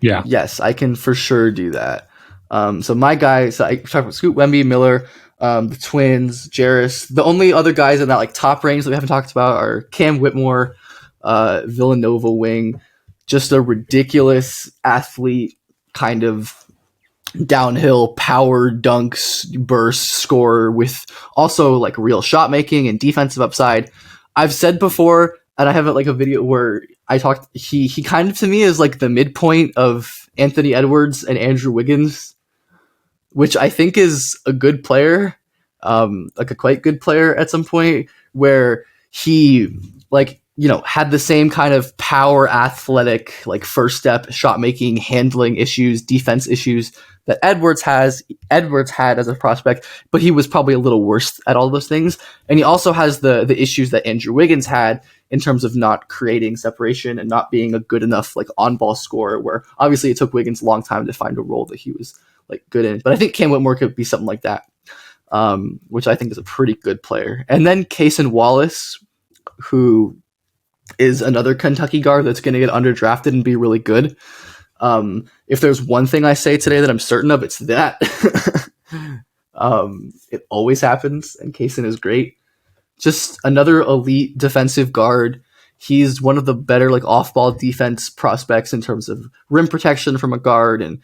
A: Yeah.
B: Yes, I can for sure do that. So my guys, I talked about Scoot, Wemby, Miller, the Twins, Jarris. The only other guys in that like top range that we haven't talked about are Cam Whitmore, Villanova wing, just a ridiculous athlete, kind of downhill power dunks, burst scorer with also like real shot making and defensive upside. I've said before, and I have like a video where I talked, he kind of to me is like the midpoint of Anthony Edwards and Andrew Wiggins, which I think is a good player, like a quite good player at some point, where he like, you know, had the same kind of power athletic, like first step shot making, handling issues, defense issues that Edwards had as a prospect, but he was probably a little worse at all those things. And he also has the issues that Andrew Wiggins had in terms of not creating separation and not being a good enough like on-ball scorer, where obviously it took Wiggins a long time to find a role that he was like good in. But I think Cam Whitmore could be something like that, which I think is a pretty good player. And then Cason Wallace, who is another Kentucky guard that's going to get underdrafted and be really good. If there's one thing I say today that I'm certain of, it's that. It always happens, and Cason is great. Just another elite defensive guard. He's one of the better like off-ball defense prospects in terms of rim protection from a guard and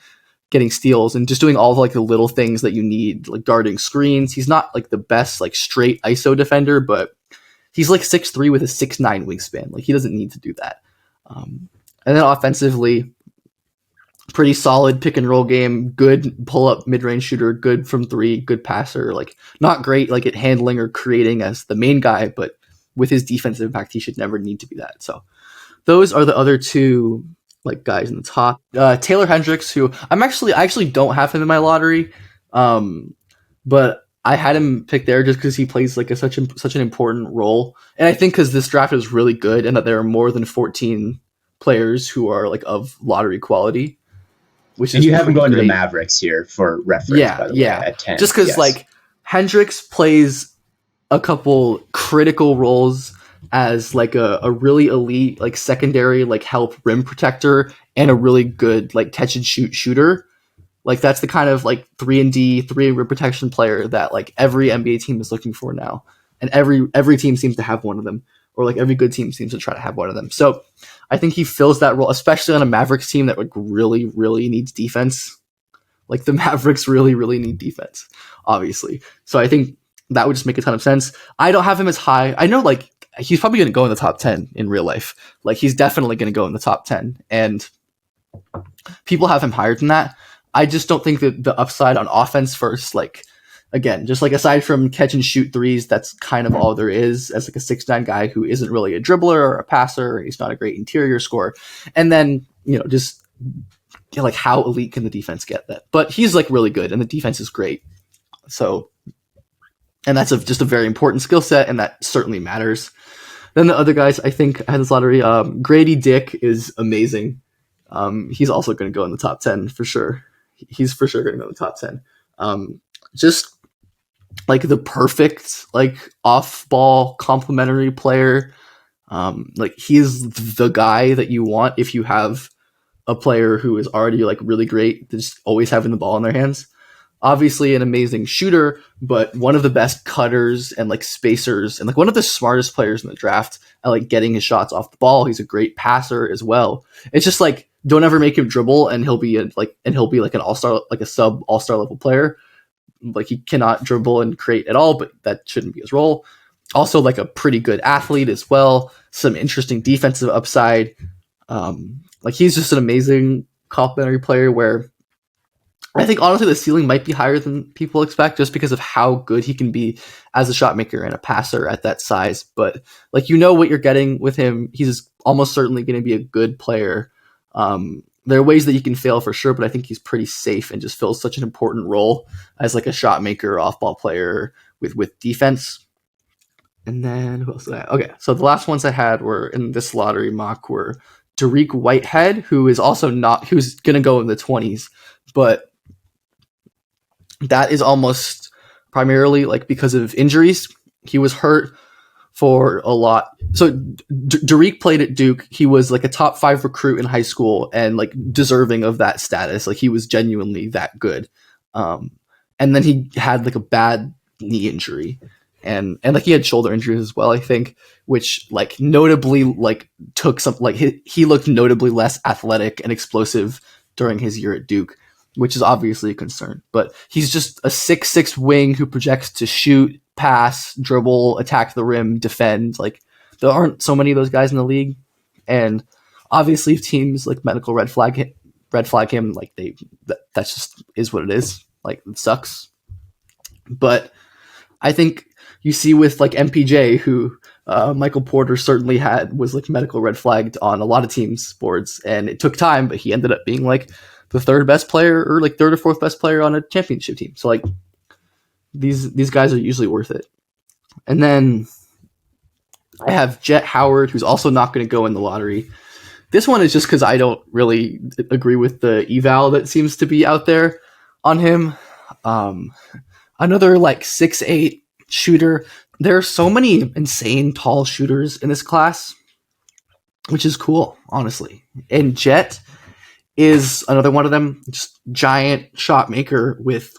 B: getting steals and just doing all of like the little things that you need, like guarding screens. He's not like the best like straight ISO defender, but he's like 6'3" with a 6'9" wingspan. Like he doesn't need to do that. And then offensively, pretty solid pick and roll game, good pull up mid range shooter, good from three, good passer. Like not great like at handling or creating as the main guy, but with his defensive impact, he should never need to be that. So those are the other two like guys in the top. Taylor Hendricks, who I actually don't have him in my lottery, but I had him picked there just because he plays like such an important role, and I think because this draft is really good and that there are more than 14 players who are like of lottery quality. Which
E: and
B: is
E: you have him going
B: great.
E: to the Mavericks here for reference, by the way, at 10.
B: Just because like Hendricks plays a couple critical roles as like a really elite like secondary like help rim protector and a really good like catch and shoot shooter. Like that's the kind of like 3 rim protection player that like every NBA team is looking for now, and every team seems to have one of them, or like every good team seems to try to have one of them. So I think he fills that role, especially on a Mavericks team that like really, really needs defense. Like the Mavericks really, really need defense, obviously. So I think that would just make a ton of sense. I don't have him as high. I know like he's probably going to go in the top 10 in real life. Like he's definitely going to go in the top 10, and people have him higher than that. I just don't think that the upside on offense first, like again, just like aside from catch and shoot threes, that's kind of all there is as like a 6'9" guy who isn't really a dribbler or a passer. He's not a great interior scorer. And then, you know, just like how elite can the defense get that? But he's like really good and the defense is great. So, and that's just a very important skill set, and that certainly matters. Then the other guys I think had this lottery, Grady Dick is amazing. He's also going to go in the top 10 for sure. He's for sure going to go in the top 10. Just like the perfect like off-ball complementary player. Like he's the guy that you want if you have a player who is already like really great, just always having the ball in their hands. Obviously an amazing shooter, but one of the best cutters and like spacers, and like one of the smartest players in the draft at like getting his shots off the ball. He's a great passer as well. It's just like, don't ever make him dribble, and he'll be like an all-star, like a sub all-star level player. Like he cannot dribble and create at all, but that shouldn't be his role. Also like a pretty good athlete as well. Some interesting defensive upside. Like he's just an amazing complementary player where I think honestly the ceiling might be higher than people expect just because of how good he can be as a shot maker and a passer at that size. But like, you know what you're getting with him. He's almost certainly going to be a good player. There are ways that you can fail for sure, but I think he's pretty safe and just fills such an important role as like a shot maker, off-ball player with defense. And then who else did I have? Okay, so the last ones I had were in this lottery mock were Dariq Whitehead, who's going to go in the 20s, but that is almost primarily like because of injuries. He was hurt for a lot. So Derek played at Duke. He was like a top 5 recruit in high school and like deserving of that status. Like he was genuinely that good. And then he had like a bad knee injury and like he had shoulder injuries as well, I think, which like notably like took some, like he looked notably less athletic and explosive during his year at Duke, which is obviously a concern. But he's just a 6'6" wing who projects to shoot, pass, dribble, attack the rim, defend. Like there aren't so many of those guys in the league. And obviously if teams like medical red flag him, like that just is what it is. Like it sucks. But I think you see with like MPJ, who Michael Porter certainly was like medical red flagged on a lot of teams' boards, and it took time, but he ended up being like the 3rd best player or like 3rd or 4th best player on a championship team. So like these guys are usually worth it. And then I have Jet Howard, who's also not going to go in the lottery. This one is just because I don't really agree with the eval that seems to be out there on him. Another like 6'8" shooter. There are so many insane tall shooters in this class, which is cool, honestly. And Jet is another one of them, just giant shot maker with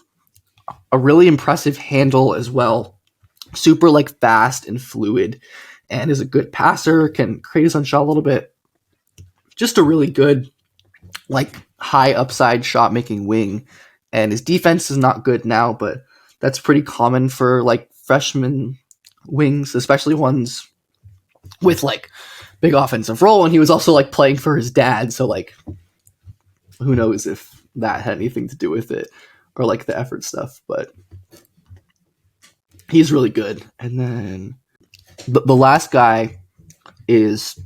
B: a really impressive handle as well. Super like fast and fluid, and is a good passer, can create his own shot a little bit. Just a really good like high upside shot making wing. And his defense is not good now, but that's pretty common for like freshman wings, especially ones with like big offensive role. And he was also like playing for his dad, so like who knows if that had anything to do with it or like the effort stuff, but he's really good. And then the last guy is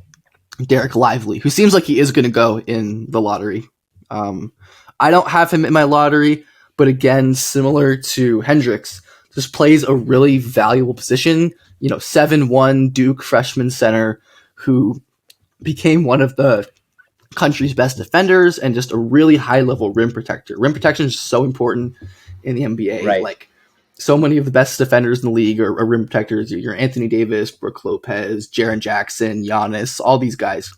B: Derek Lively, who seems like he is going to go in the lottery. I don't have him in my lottery, but again, similar to Hendricks, just plays a really valuable position. 7'1" Duke freshman center who became one of the country's best defenders and just a really high level rim protector. Rim protection is so important in the NBA.
E: Right.
B: Like so many of the best defenders in the league are rim protectors. You're Anthony Davis, Brooke Lopez, Jaren Jackson, Giannis, all these guys.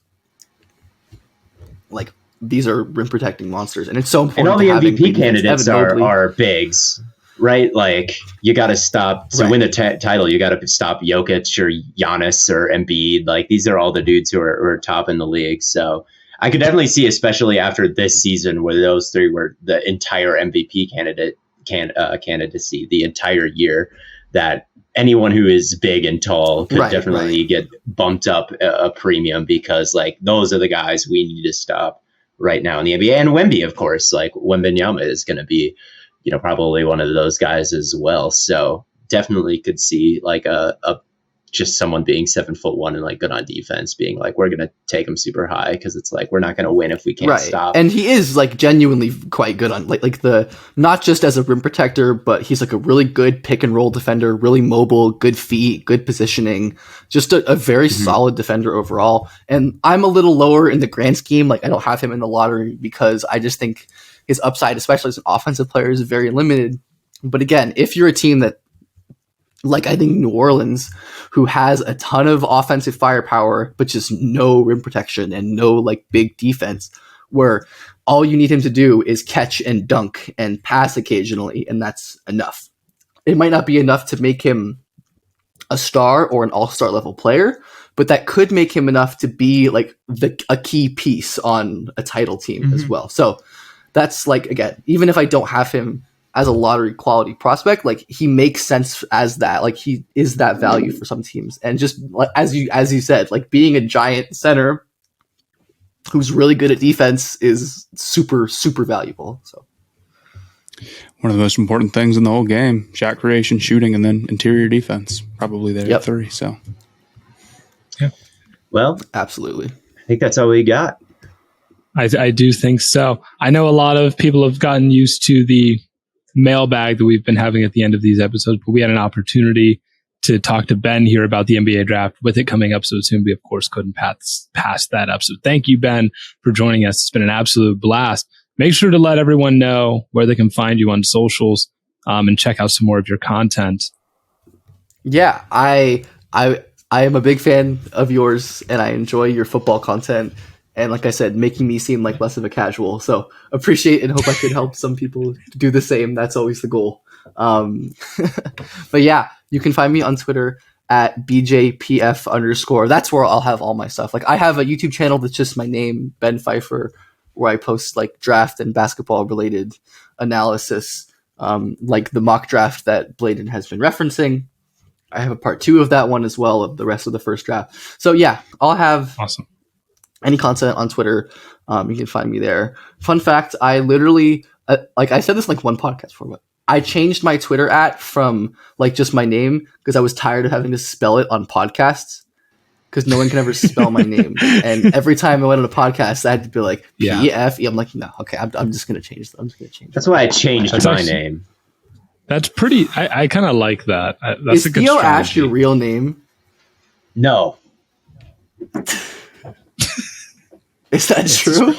B: Like these are rim protecting monsters, and it's so important.
E: And all the MVP candidates are bigs, right? Like you got to stop to win the title. You got to stop Jokic or Giannis or Embiid. Like these are all the dudes who are top in the league. So I could definitely see, especially after this season, where those three were the entire MVP candidacy the entire year, that anyone who is big and tall could definitely get bumped up a premium, because like those are the guys we need to stop right now in the NBA. And Wemby, of course, like Wembanyama is going to be, probably one of those guys as well. So definitely could see like a just someone being 7'1" and like good on defense, being like, we're going to take him super high, because it's like, we're not going to win if we can't stop.
B: And he is like genuinely quite good on like the, not just as a rim protector, but he's like a really good pick and roll defender, really mobile, good feet, good positioning, just a very solid defender overall. And I'm a little lower in the grand scheme. Like I don't have him in the lottery because I just think his upside, especially as an offensive player, is very limited. But again, if you're a team that, like I think New Orleans, who has a ton of offensive firepower, but just no rim protection and no like big defense, where all you need him to do is catch and dunk and pass occasionally, and that's enough. It might not be enough to make him a star or an all-star level player, but that could make him enough to be like a key piece on a title team as well. So that's like, again, even if I don't have him as a lottery quality prospect, like he makes sense as that, like he is that value for some teams. And just like, as you said, like being a giant center who's really good at defense is super, super valuable. So
D: one of the most important things in the whole game: shot creation, shooting, and then interior defense. Probably there at 3. So
A: yeah,
E: well,
B: absolutely.
E: I think that's all we got.
A: I do think so. I know a lot of people have gotten used to the mailbag that we've been having at the end of these episodes, but we had an opportunity to talk to Ben here about the NBA draft with it coming up so soon. We of course couldn't pass that up. So thank you, Ben, for joining us. It's been an absolute blast. Make sure to let everyone know where they can find you on socials, and check out some more of your content.
B: Yeah, I am a big fan of yours, and I enjoy your football content. And like I said, making me seem like less of a casual. So appreciate and hope I could help some people do the same. That's always the goal. But yeah, you can find me on Twitter at BJPF_. That's where I'll have all my stuff. Like I have a YouTube channel that's just my name, Ben Pfeifer, where I post like draft and basketball related analysis, like the mock draft that Blaiden has been referencing. I have a part 2 of that one as well, of the rest of the first draft. So yeah, I'll have
A: awesome
B: any content on Twitter. You can find me there. Fun fact, I literally, like I said this like one podcast before, but I changed my Twitter from like just my name because I was tired of having to spell it on podcasts because no one can ever spell my name. And every time I went on a podcast, I had to be like P-F-E. I'm like, no, okay, I'm just going to change that. I'm just going to change
E: That's why I changed my name.
A: That's pretty, I kind of like that. That's
B: Is
A: a good
B: THEO
A: strategy.
B: Ash your real name?
E: No.
B: Is that true?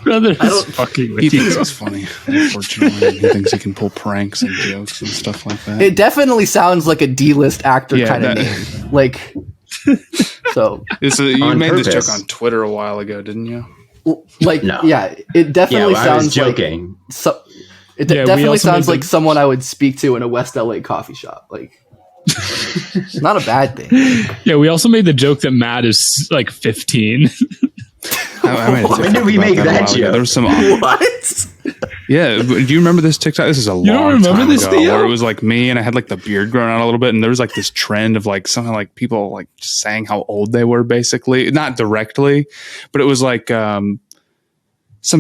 A: Brother is fucking with
D: He
A: you.
D: thinks it's funny, unfortunately. He thinks he can pull pranks and jokes and stuff like that.
B: It definitely sounds like a D-list actor
D: Yeah,
B: kind of
D: that-
B: name. Like, so
D: You
E: On
D: made this
E: purpose.
D: joke on Twitter a while ago, didn't you?
B: like,
E: No.
B: yeah, it definitely
E: I was
B: sounds
E: joking.
B: like it
A: Yeah, we
B: definitely
A: also
B: sounds
A: made
B: like someone I would speak to in a West LA coffee shop. Like, it's not a bad thing.
A: Yeah, we also made the joke that Matt is like 15.
D: I made a
E: When
D: TikTok
E: did we
D: about
E: make
D: a
E: that
D: while ago.
E: joke?
D: There was some.
B: What?
D: Yeah, do you remember this TikTok? This is a long
A: don't remember
D: time
A: this,
D: ago,
A: Theo?
D: where it was like me and I had like the beard growing out a little bit, and there was like this trend of like something like people like just saying how old they were, basically, not directly, but it was like some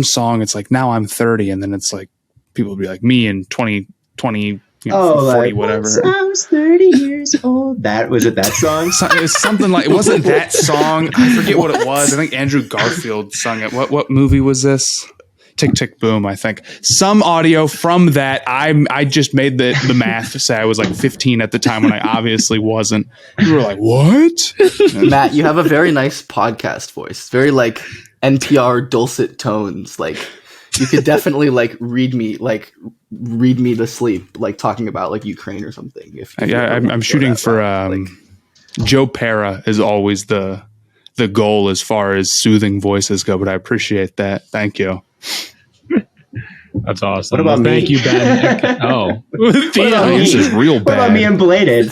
D: song. It's like now I'm 30, and then it's like people would be like me in 2020. 40,
E: like,
D: whatever.
E: once I was 30 years old. Was it that song?
D: It was something like, it wasn't that song. I forget what it was. I think Andrew Garfield sung it. What movie was this? Tick, Tick, Boom, I think. Some audio from that. I just made the math to say I was like 15 at the time when I obviously wasn't. You were like, what?
B: Matt, you have a very nice podcast voice. Very like NPR dulcet tones. Like, you could definitely like read me to sleep, like talking about like Ukraine or something. If
D: Yeah, I'm shooting for Joe Pera is always the goal as far as soothing voices go, but I appreciate that. Thank you.
A: That's awesome.
E: What about me?
A: Thank you, Ben. Oh,
D: This is real
E: What about me
D: bad.
E: and Bladed?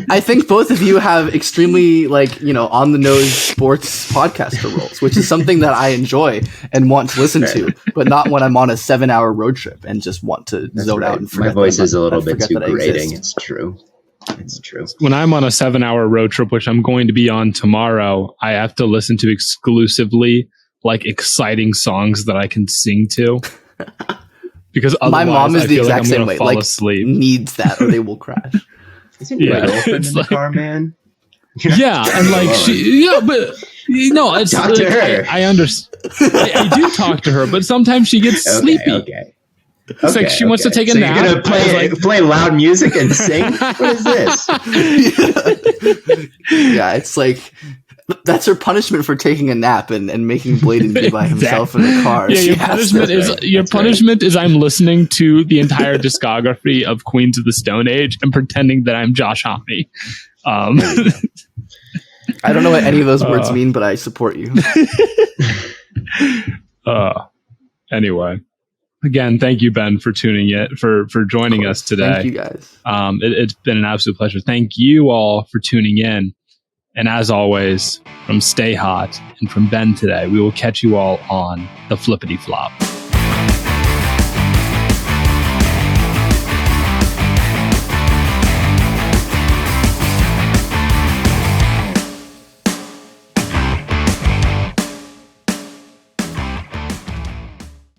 B: I think both of you have extremely on the nose sports podcaster roles, which is something that I enjoy and want to listen to, but not when I'm on a 7-hour road trip and just want to zone out and forget.
E: My voice
B: that
E: is a little
B: I
E: bit
B: forget
E: too
B: that I
E: grating.
B: exist.
E: It's true. It's true.
A: When I'm on a 7-hour road trip, which I'm going to be on tomorrow, I have to listen to exclusively like exciting songs that I can sing to. Because
B: My mom is
A: I
B: the
A: feel
B: exact
A: like I'm
B: same
A: gonna
B: way.
A: fall
B: Like,
A: asleep.
B: needs that or they will crash.
E: Isn't your
A: Yeah,
E: girlfriend
A: it's
E: in the
A: like-
E: car, man?
A: Yeah, and like but it's
E: Talk to
A: like,
E: her.
A: I understand. I do talk to her, but sometimes she gets sleepy.
E: Okay.
A: It's like she wants to take a
E: so
A: nap.
E: You're gonna play loud music and sing? What is this?
B: Yeah, it's like that's her punishment for taking a nap and making Blaiden be by himself in the car.
A: Yeah,
B: She
A: your
B: has
A: punishment
B: to-
A: is
E: That's
A: punishment is I'm listening to the entire discography of Queens of the Stone Age and pretending that I'm Josh Homme.
B: I don't know what any of those words mean, but I support you.
A: Anyway, again, thank you, Ben, for tuning in for joining us today.
B: Thank you guys.
A: It's been an absolute pleasure. Thank you all for tuning in. And as always, from Stay Hot and from Ben today, we will catch you all on the flippity flop.